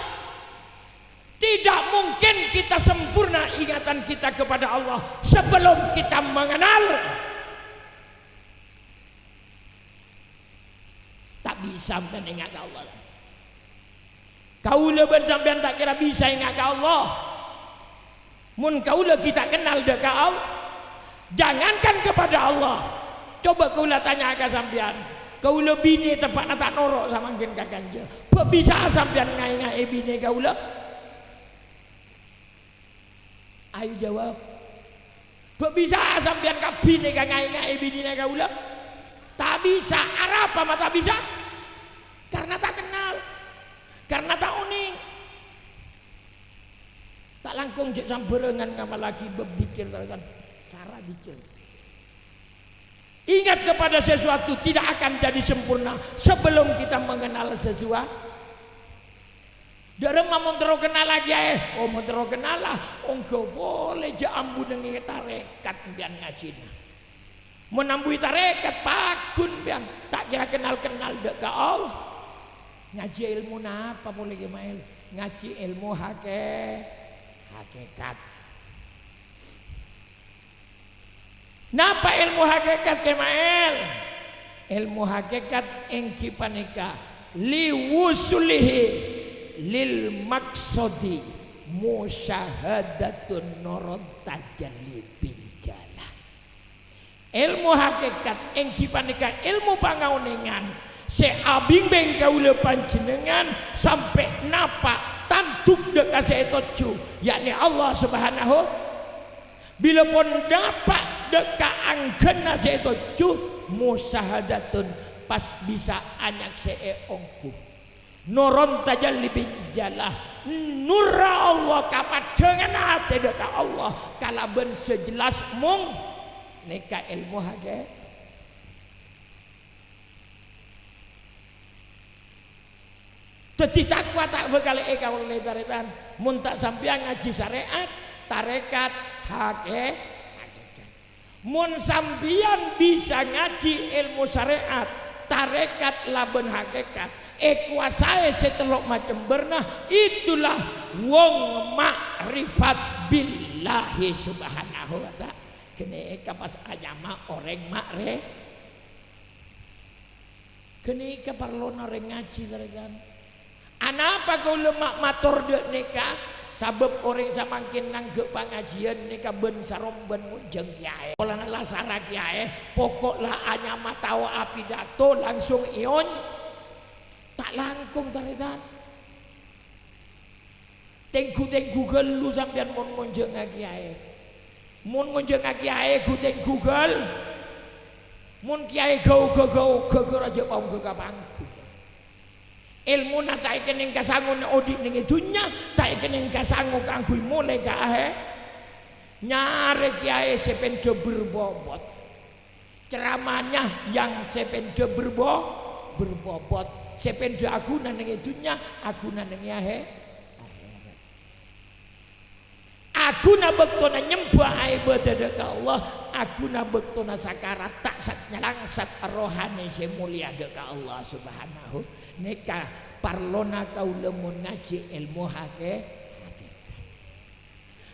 A: Tidak mungkin kita sempurna ingatan kita kepada Allah sebelum kita mengenal. Tak bisa mengingat Allah. Kaula ben sampean tak kira bisa ingat Allah. Mun kaula kita kenal dekat Allah. Jangankan kepada Allah. Coba kaula tanya ke sampean. Kaula bini tempat tak norok sama nggen kakanja. Bisa sampean ngai-ngai bini kaula? Ayo jawab. Bisa sampean ka bini ka ngai-ngai bini kaula? Tak bisa. Arab apa tak bisa? Karena tak kenal. Karena tak uning. Tak langkung cek samberengan ngamal lagi berdikir kan. Sarah dikir. Ingat kepada sesuatu tidak akan jadi sempurna sebelum kita mengenal sesuatu. Darem mau kenal lagi mau kenal lah, engkau boleh jambu dengan tarekat biar ngaji. Menambui tarekat pakun biar tak kira kenal dek ke Allah. Ngaji ilmu apa boleh gimana? Ngaji ilmu hakikat. Napa ilmu hakikat Kemail? Ilmu hakikat engki panika liwusulihi lil maksudi musyahadatun nurut tajalli binjala. Ilmu hakikat engki panika ilmu pangauningan seabing beng kaula panjenengan sampai napa tantuk deka seetoju yakni Allah Subhanahu. Bila pun dapat deka angkena seetoju musyahadatun pas bisa anyak seeongku nuron tajalli binjalah nurra Allah kapat dengan hati deka Allah kalaben sejelas mung neka ilmu hage teti takwa tak bekal eka oleh taretan mun tak sampeyan ngaji syariat tarekat hakikat mun sampeyan bisa ngaji ilmu syariat tarekat laben hakikat kuasae setelok macam bernah itulah wong makrifat billahi subhanahu wa ta'ala kene kapas ajama orang makre kene perlu orang ngaji tarekan anapa kau lemak matur dek neka sabab orang samangkin nanggep pengajian neka ben sarom ben munjeng kiai pola lasara kiai pokoklah anyama tawa api dato langsung ion tak langkung taretan tengku gelu sampean mun munjeng kiai mun munjeng kiai guteng Google mun kiai gau aja mau ke kapangku ilmu na tak kening kasangun odik ning dunya tak kening kasangu kanggo mulai ka nyare kiai sependo berbobot ceramahnya yang sependo berbobot sependo aguna ning dunya aguna ning aguna bektona nyembah ibadah ka Allah aguna bektona sakarat tak sat nyalangsat rohani semulia ka Allah subhanahu neka parlona kaula mun ngaji ilmu hakikat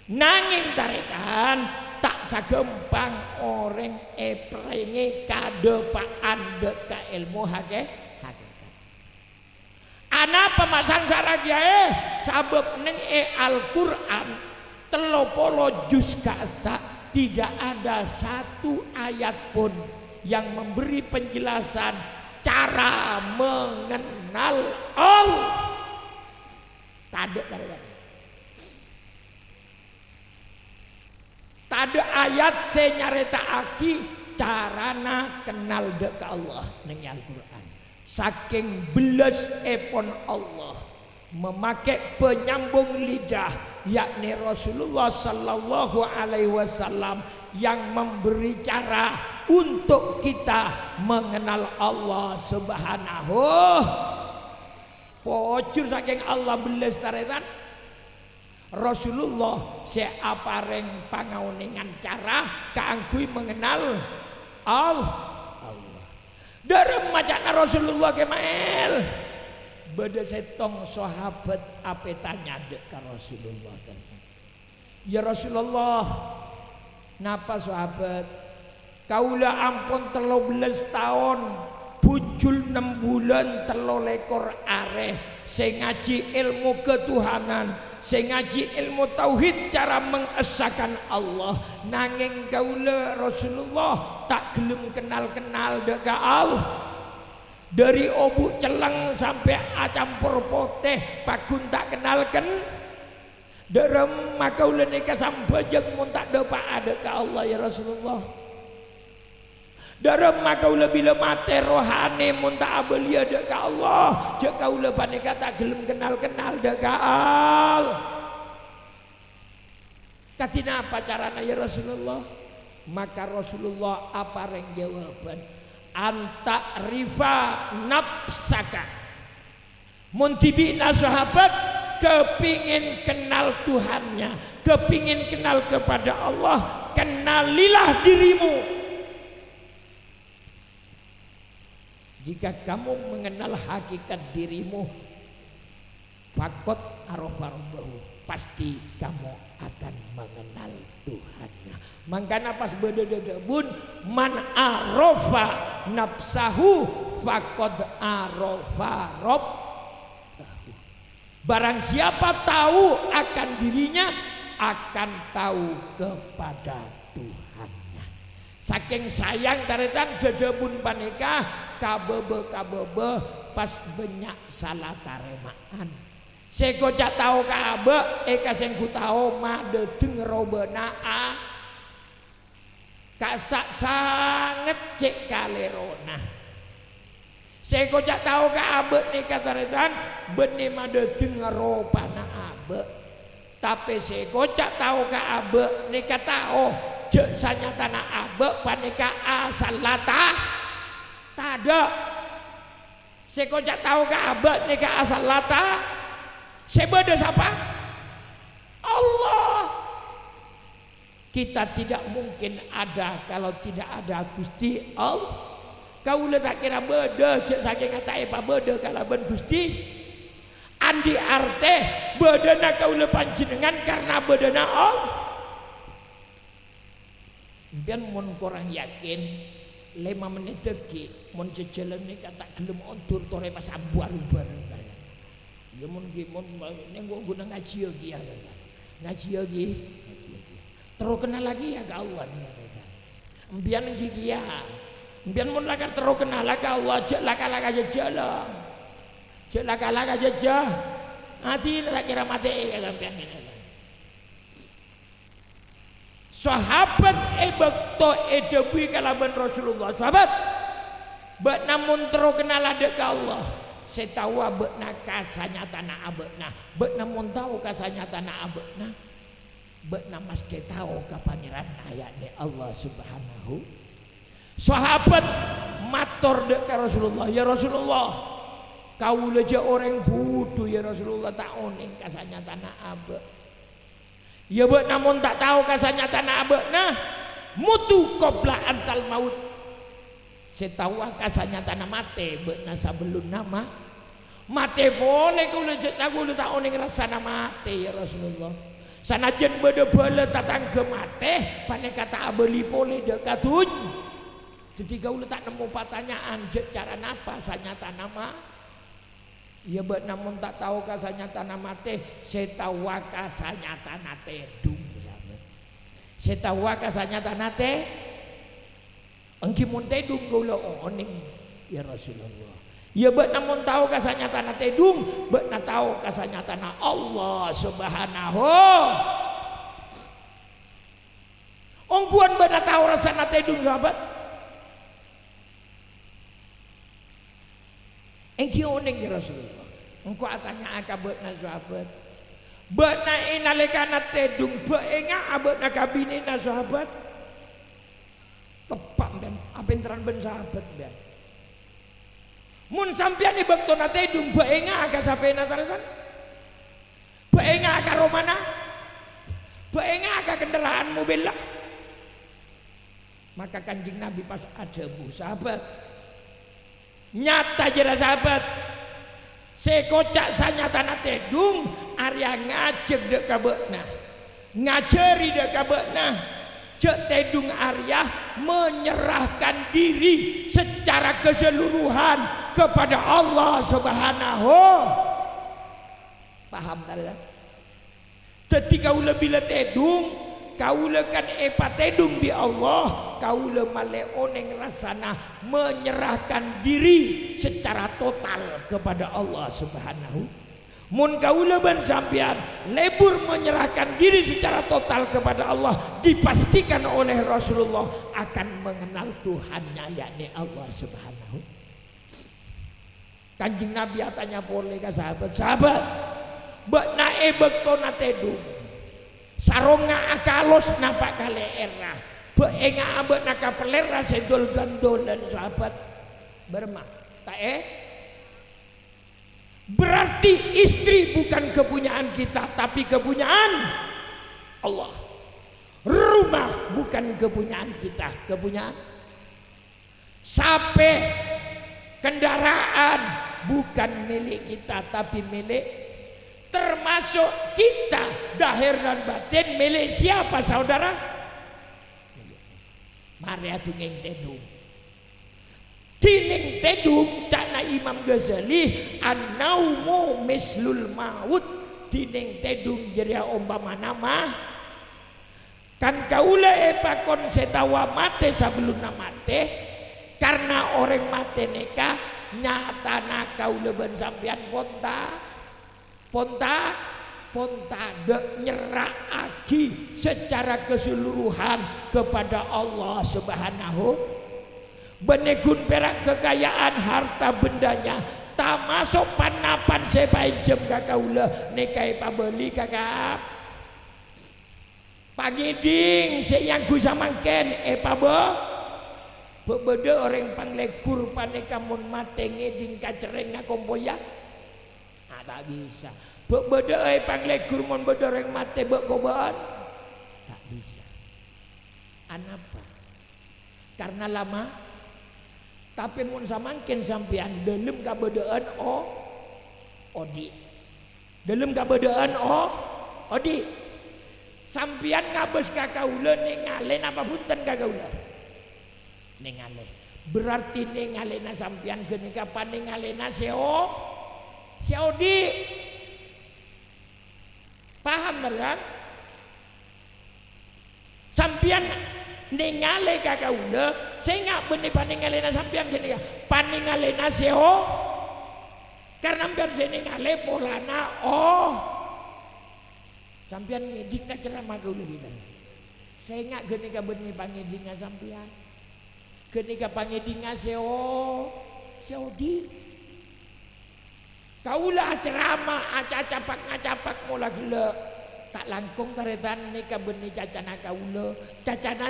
A: nanging tarekan tak sagempang orang prenge kadepaan deka ilmu hakikat ana pemasang saragya sabab neng Al-Qur'an 30 juz kasa tidak ada satu ayat pun yang memberi penjelasan cara mengenal Allah tak ada ayat senyareta aki carana kenal deka Allah ning Al-Qur'an saking belas epon Allah memakai penyambung lidah yakni Rasulullah sallallahu alaihi wasallam yang memberi cara untuk kita mengenal Allah subhanahu pocur saking Allah belas taretan Rasulullah seapareng pangauningan cara kaanggui mengenal Allah dari macana Rasulullah kemail beda setong sahabat apa tanya dek ke Rasulullah ya Rasulullah napa sahabat kaula ampun 13 tahun bujul 6 bulan 13 areh saya ngaji ilmu ketuhanan saya ngaji ilmu tauhid cara mengesahkan Allah nanging kaula Rasulullah tak gelem kenal deka Allah dari obuk celeng sampai campur poteh pakun tak kenalkan derem maka ulah nika sambajeng mun tak dapat ada ke Allah ya Rasulullah derem maka ulah bila mate rohani mun tak abelia ada ke Allah jek ulah panika tak gelem kenal ada ke Allah katina apa carana ya Rasulullah Maka Rasulullah apa reng jawaban? Anta rifa nafsaka. Muntibina sahabat kepingin kenal Tuhannya, kepingin kenal kepada Allah, kenalilah dirimu. Jika kamu mengenal hakikat dirimu, fakot arofarbahu, pasti kamu akan mengenal Tuhannya. Mangkana pas bededebun man arofa nafsahu fakot arofa rob. Barang siapa tahu akan dirinya akan tahu kepada Tuhannya. Saking sayang taretan dedebun paneka kabebe pas banyak salah taremaan. Sekocak tahu kabe eka sengku tahu made dengerobena kasak sangat cek kalerona. Sekocak tahu kabe eka taretan benih made dengerobana abe. Tapi sekocak tahu kabe eka tahu cek sanya tanah abe paneka asal lata tada. Sekocak tahu kabe eka asal lata. Sebeda siapa? Allah. Kita tidak mungkin ada kalau tidak ada Gusti Allah. Kau tak kira beda cek saking ngatai apa beda kalau ben Gusti. Andi arte bedana kau panjenengan karena bedana Allah. Biar mun korang yakin 5 menit lagi mun jejelan ni kata gelem ontur tore pas ambu-ambu. Ya mun nenggo guna ngaji lagi ya. Ngaji lagi. Terus kenal lagi ya ke Allah nih. Mbian gigi ya. Mbian mun laka terus kenal lagi Allah jek laka jejala. Jek laka jejah. Ati tak kira mati sampean ini. Sahabat bekto dewi kalaban Rasulullah. Sahabat bak namun terus kenal ada ke Allah. Saya tahu abekna kasanya tanah abekna, bekna mun tahu kasanya tanah abekna, bekna mas ke tahu ke pangeran ayatnya Allah Subhanahu. Sahabat matur dek ke Rasulullah, ya Rasulullah, kau leja orang bodoh ya Rasulullah tak oning kasanya tanah abek. Ya bekna mun tak tahu kasanya tanah abekna, mutu qabla antal maut. Saya tahu kasanya tanah mate bekna sebelum nama mate boleh kau lecet aku tak oning rasana mate ya Rasulullah. Sanajan beda-beda tatang ke mate pane kata abeli boleh dekatun. Jadi kau tak nemu pertanyaan cara napa sanyata nama. Ya bet namun tak tahu kasanya tanah mate, saya tahu kasanya tanah tedung. Saya tahu kasanya tanah teh. Engki mun tedung kula oning ya Rasulullah. Ya bet namun tahu kasanya tanah tedung, bet na tahu kasanya tanah Allah Subhanahu. Ongkuan bet na tahu rasana tedung sahabat. Engki oning ya Rasulullah. Engko atanya akabet na sahabat. Bet na inalekana tedung, bet enga abet na kabine na sahabat. Tepak dan apenteran ben sahabat dan mun sampeyan di bakto na tedung baenga ka sapena taretan baenga ka romana baenga ka kendaraan mobil lah. Maka Kanjeng Nabi pas ada bu sahabat nyata jera sahabat sekocak sanyata na tedung arya ngajeg dek kabekna ngajari dek kabekna. Cek tedung Arya menyerahkan diri secara keseluruhan kepada Allah Subhanahu. Paham tak? Ketika kaula bila tedung, kaula kan epa tedung di Allah, kaula male oneng rasana menyerahkan diri secara total kepada Allah Subhanahu. Mun kaula ban sampean lebur menyerahkan diri secara total kepada Allah, dipastikan oleh Rasulullah akan mengenal Tuhannya yakni Allah Subhanahu. Kanjeng Nabi tanya boleh ke sahabat bek nae bekto na tedung saronga akalos napa kale era Beenga abek naka pelera sedol gandol dan sahabat bermah. Tak berarti istri bukan kepunyaan kita tapi kepunyaan Allah. Rumah bukan kepunyaan kita, kepunyaan. Sape, kendaraan bukan milik kita tapi milik, termasuk kita zahir dan batin milik siapa saudara? Mari atuh ngeng tedung. Tining tedung cana Imam Ghazali an-naumu mislul maut. Tining tedung jeria umpama nama kan kaula pakon setawa mate sebelum mate karena orang mate neka nyatana kaula ben sampean ponta dek nyerahaki secara keseluruhan kepada Allah Subhanahu. Benegun perak kekayaan harta bendanya tak masuk panapan sebaik jem kakaula nekai pabeli kakak pagiding seyang ku samangken bebede orang panglekur paneka mun mate ngeding kacereng ngakomboya tak bisa. Bebede panglekur mun bede orang mate bek koban tak bisa. Anapa? Karena lama. Tapi mun samangken sampean delem kabedaan odi. Delem kabedaan odi. Sampean ngabes ka kaula ningali napa punten ka kaula? Ningali. Berarti ningalina sampean genika paningalina Odi. Paham kan? Sampean ningali ka kaula, saya ngak benih paningalina sampean genika. Paningalina karena sampean saya ningali polana sampean ngeding ka ceramah kaula kita. Saya ngak genika benih pangedinga sampean. Genika pangedinga Odi. Kaulah ceramah acapak mula gila tak langkung taretan nika benih cacana kaula cacana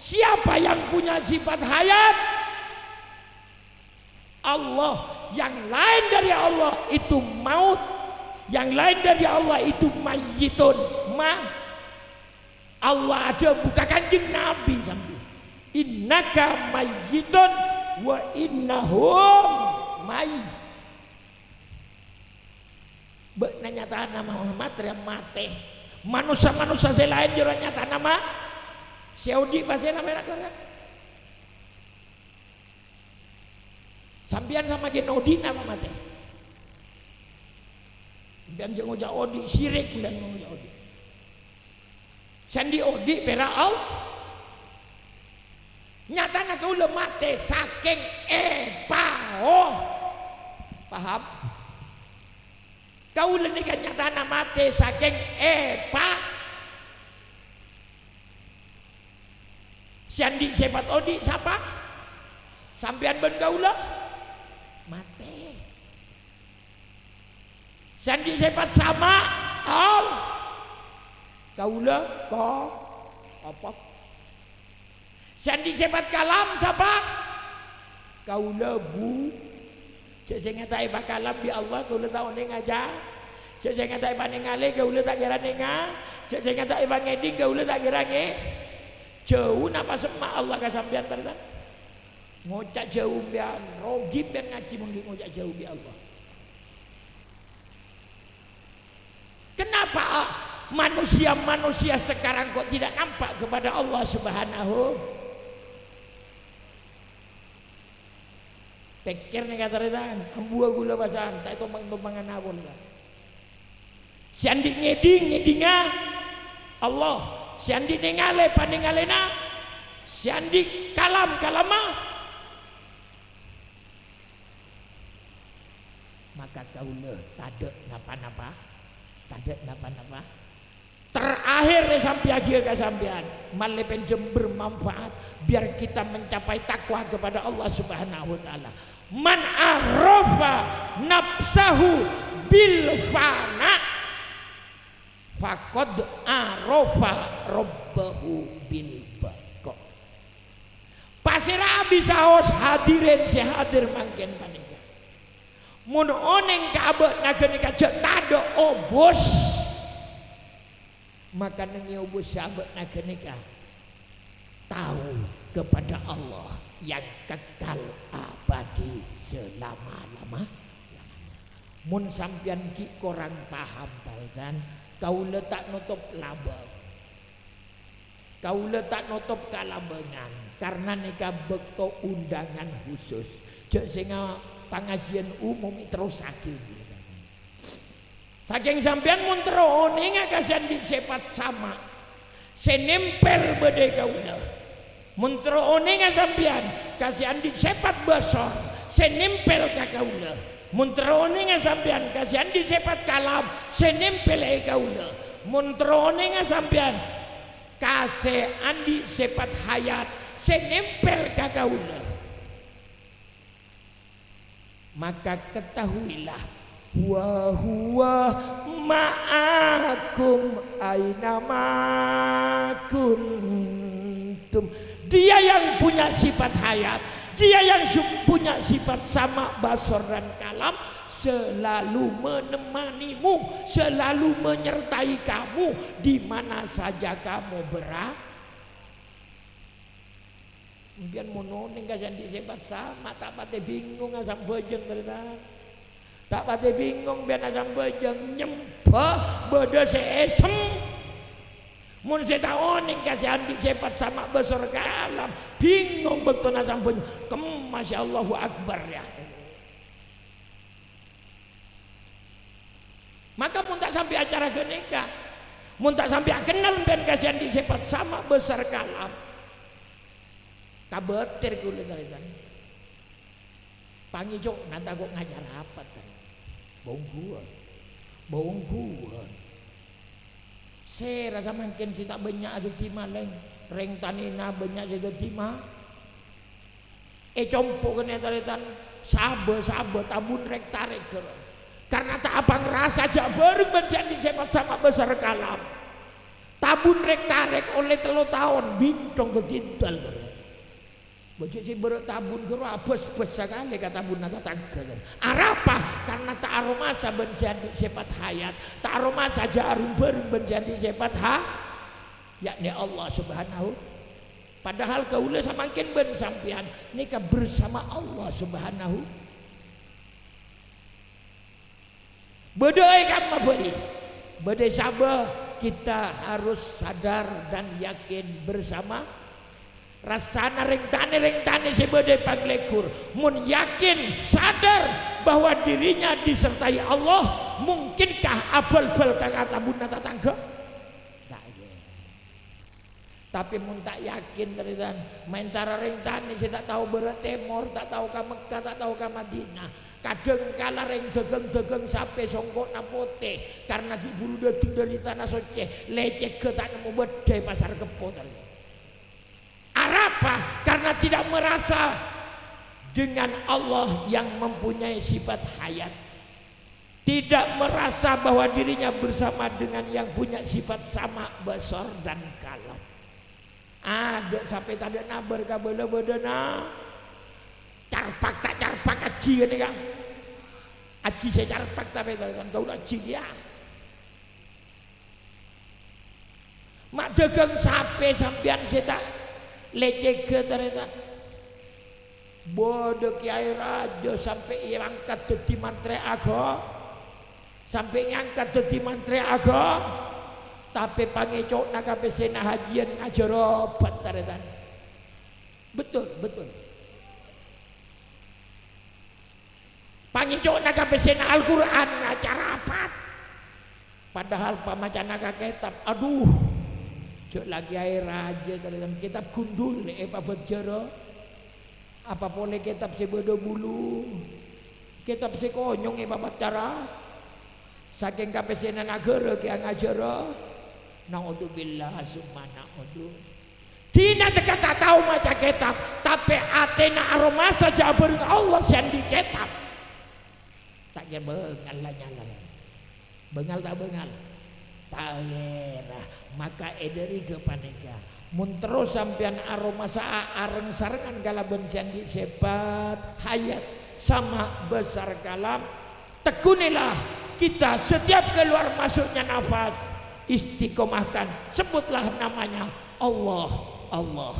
A: siapa yang punya sifat hayat? Allah. Yang lain dari Allah itu maut, yang lain dari Allah itu mayyitun. Allah ada buka kanjeng Nabi sampai innaka mayyitun wa innahum nyata nama Muhammad yang mate manusia selain jura nyata nama Saudi bahasa nama merah sampian sama genodi nama mate dan jangan ngojak odi sirik dan ngojak odi sandi odi perau nyatana kaula mate saking paham? Kaula nika nyatana mate saking Sandi sepat odi siapa? Sampean ben kaula mate. Sandi sepat sama kaula apa? Sandi sepat kalam siapa? Kaula bu. Saya ngatai pak kalam di Allah kaula tahu neng aja. Saya ngatai pak nengale kaula tak kira nenga. Saya ngatai pak ngeding kaula tak kira nge. Jauh napa semak Allah kasampian terus. Ngocak jauh bian, rogi bian ngaji mungkin ngocak jauh bi Allah. Kenapa manusia sekarang kok tidak nampak kepada Allah Subhanahu? Pikir nih kata retan, ambua gula basan, tak itu mengtombangan abon lah. Siandi ngedinga Allah, siandi nengale paningalena, siandi kalama. Maka kaula tade napa-napa. Terakhir sampai akhir kesampian malepen bermanfaat biar kita mencapai takwa kepada Allah Subhanahu wa taala. Man arafa nafsahu bil fana faqad arafa rabbahu bil baqa. Pasira bisa hos hadirin si hadir mangken panika. Mun oneng kabeh nagenika cek tado obos. Maka nengi obos sabet nagenika tahu kepada Allah yang kekal abadi selama-lama. Mun sampian ki korang paham kan, kau letak nutup laba, kau letak nutup kalabengan, karena neka bekto undangan khusus. Jek singa pengajian umum terus sakit. Saking sampian mun terus ninga kasihan disepat sama, senempel bede kaula. Mun terus ninga sampian kasihan disepat besar, senempel ka kaula. Muntrone nga sampean kasihan disepat kalam senempel kaula. Muntrone nga sampean kasean disepat hayat senempel ka kaula. Maka ketahuilah wa huwa ma'akum aina ma kuntum. Dia yang punya sifat hayat, dia yang punya sifat sama basar dan kalam, selalu menemanimu, selalu menyertai kamu di mana saja kamu berada. Mungkin mononing kasihan disebut sama, tak pati bingung asam bejeng berada. Tak pati bingung biar asam bejeng nyembah beda seesem. Mun saya tahu nih kasihan disepat sama besar kalam, bingung betul nasam bunyi, masya Allahu Akbar ya. Maka mun tak sampai acara genika, mun tak sampai kenal dan kasihan disepat sama besar kalam, kabetir kulit dari sana. Pangi jok nanti aku ngajar apa kan? Bawang gua. Saya rasa makin si tak banyak ada timaleng, reng tanina banyak ada timah. Compok kena taritan sabe tabun rek tarik karena tak apa ngerasa aja baru menjadi sepat sama besar kalam. Tabun rek tarik oleh 3 tahun bintong kecintal. Bocah si bertabun kero abes sekali kata bun nata tangkel. Arapa karena tak aromasa menjadi sepat hayat, tak aromasa jarum menjadi sepat yakni Allah Subhanahu. Padahal kaula samakin ben sampean nika bersama Allah Subhanahu. Bedai kam bae. Bedai sabar kita harus sadar dan yakin bersama. Rasana reng-tane si badai panglekur. Mun yakin sadar bahwa dirinya disertai Allah, mungkinkah abal-bal kata bunda tetangga? Tak ya. Tapi mun tak yakin dari dan main tara reng-tane si tak tahu berat Timur, tak tahu ke Mekah, tak tahu ke Madinah. Kadang kala reng degeng sampai songkok napote karena diburu daging dari tanah suci, lecek ke tak nemu bedai pasar Kepo tadi. Arapa karena tidak merasa dengan Allah yang mempunyai sifat hayat, tidak merasa bahwa dirinya bersama dengan yang punya sifat sama besar dan kalam. Ada sampai tadi nabar kabel bedana carpak tak carpak aji ini kan aji saya carpak tapi kan tahu aji dia mak dagang sampean saya tak lecek ke ternyata bodoh kiai raja sampai ia angkat jadi mantre agama, sampai ngangkat jadi mantre agama, tapi pangecok nak kapesena hajian ngajar obat ternyata. Betul. Pangecok nak kapesena Al-Quran ngajar rapat, padahal pamacana kitab, aduh. Jok lagi air raja dalam kitab gundul apa berjara apa boleh kitab sebodo bulu kitab sekonyong apa cara saking kapesena nagara kaya ngajara naudzubillah summa naudu tina teka tak tahu maca kitab tapi atena aroma saja bareng Allah yang di kitab tak kira bengal lah nyala bengal tak bengal taera maka ederi ke paneka mun terus sampean aroma saa areng sarengan kalaban sandi sepat hayat sama besar kalam tekunilah kita setiap keluar masuknya nafas istiqomahkan sebutlah namanya Allah Allah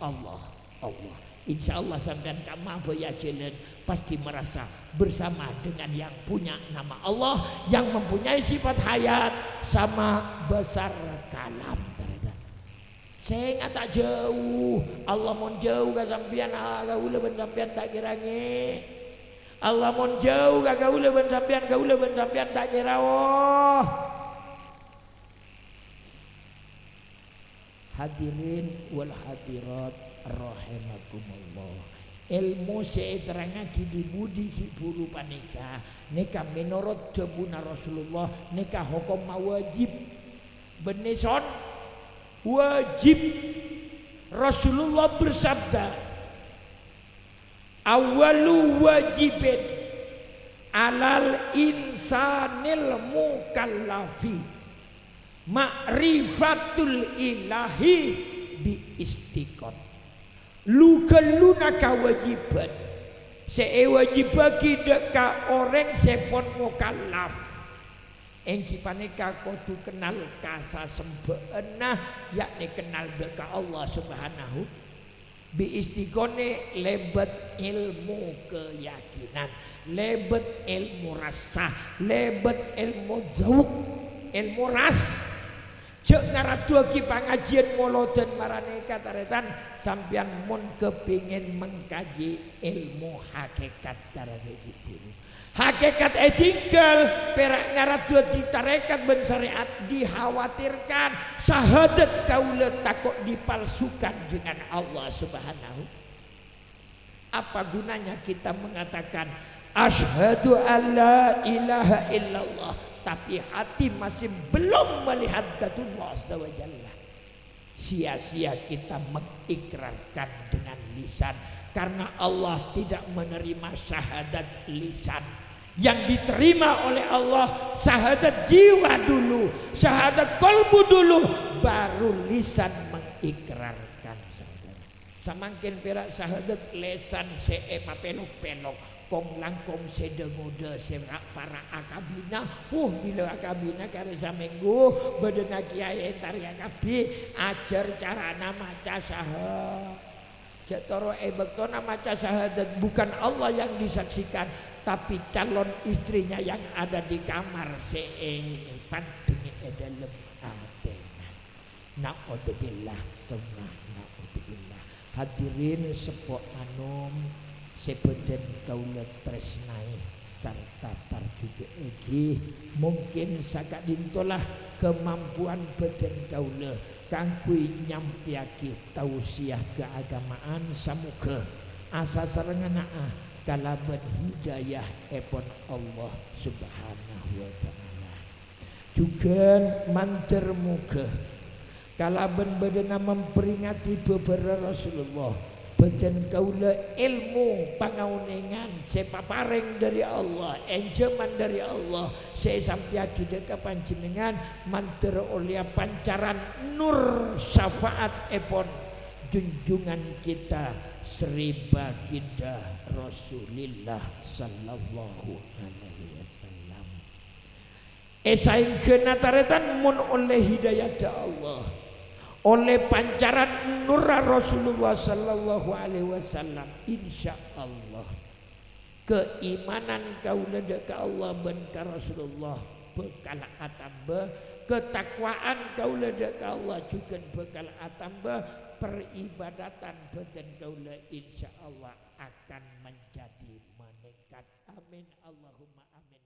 A: Allah Allah. Insya Allah sampean mampu ya jalan pasti merasa bersama dengan yang punya nama Allah yang mempunyai sifat hayat sama besar kalam. Saya nggak tak jauh Allah mau jauh ke sampean gaula ben sampean tak kirange Allah mau jauh ke gaula ben sampean tak kira oh. Hadirin wal hadirat rahimakumullah. Ilmu saya terangaki di budi buru panika neka menurut jabuna Rasulullah neka hukum wajib beneson wajib. Rasulullah bersabda awalu wajibin alal insanil mukallafi ma'rifatul ilahi bi istiqon lu keluna kewajiban se wajib bagi deka orang sepon mukallaf engki paneka kudu kenal kasa sempena yakni kenal deka Allah subhanahu bi istiqone lebet ilmu keyakinan lebet ilmu rasa lebet ilmu zauk ilmu ras cek ngaratua ki pangajian moloden marane kataretan sampean mun kepingin mengkaji ilmu hakikat cara segitu hakikat tinggal perak ngaratua ditarekat ben syariat dikhawatirkan syahadat kaula takut dipalsukan dengan Allah subhanahu. Apa gunanya kita mengatakan asyhadu alla ilaha illallah tapi hati masih belum melihat Zatullah azza wa jalla. Sia-sia kita mengikrarkan dengan lisan karena Allah tidak menerima syahadat lisan. Yang diterima oleh Allah syahadat jiwa dulu, syahadat kolbu dulu, baru lisan mengikrarkan. Samangkin perak syahadat lisan seema pelok-pelok kong langkong sedengude serak para akabina bila akabina kare samenggu bedena kiai entar akabi ajar carana maca syahadat jatoro bektona maca syahadat bukan Allah yang disaksikan tapi calon istrinya yang ada di kamar panting dalam atena naudzubillah summa naudzubillah. Hadirin sepok anum sebeten kaula tresnai sarta parjuge egi mungkin saka dintolah kemampuan beten kaula kanggo nyampiake tausiah keagamaan samuga asa sarenganaa kalaban hidayah epon Allah subhanahu wa ta'ala juga manter muga kalaban badana memperingati beberapa Rasulullah beten kaula ilmu pangaunengan sepapareng dari Allah enjeman dari Allah saya sampiaki deka panjenengan manter oleh pancaran nur syafaat epon junjungan kita Sri Baginda Rasulillah sallallahu alaihi wasallam esaing kenataretan mun oleh hidayah Allah oleh pancaran nur Rasulullah sallallahu alaihi wasallam insyaallah keimanan kaula ka Allah ben ka Rasulullah bekal atamba ketakwaan kaula ka Allah juga bekal atamba peribadatan beten kaula insyaallah akan menjadi meningkat amin Allahumma amin.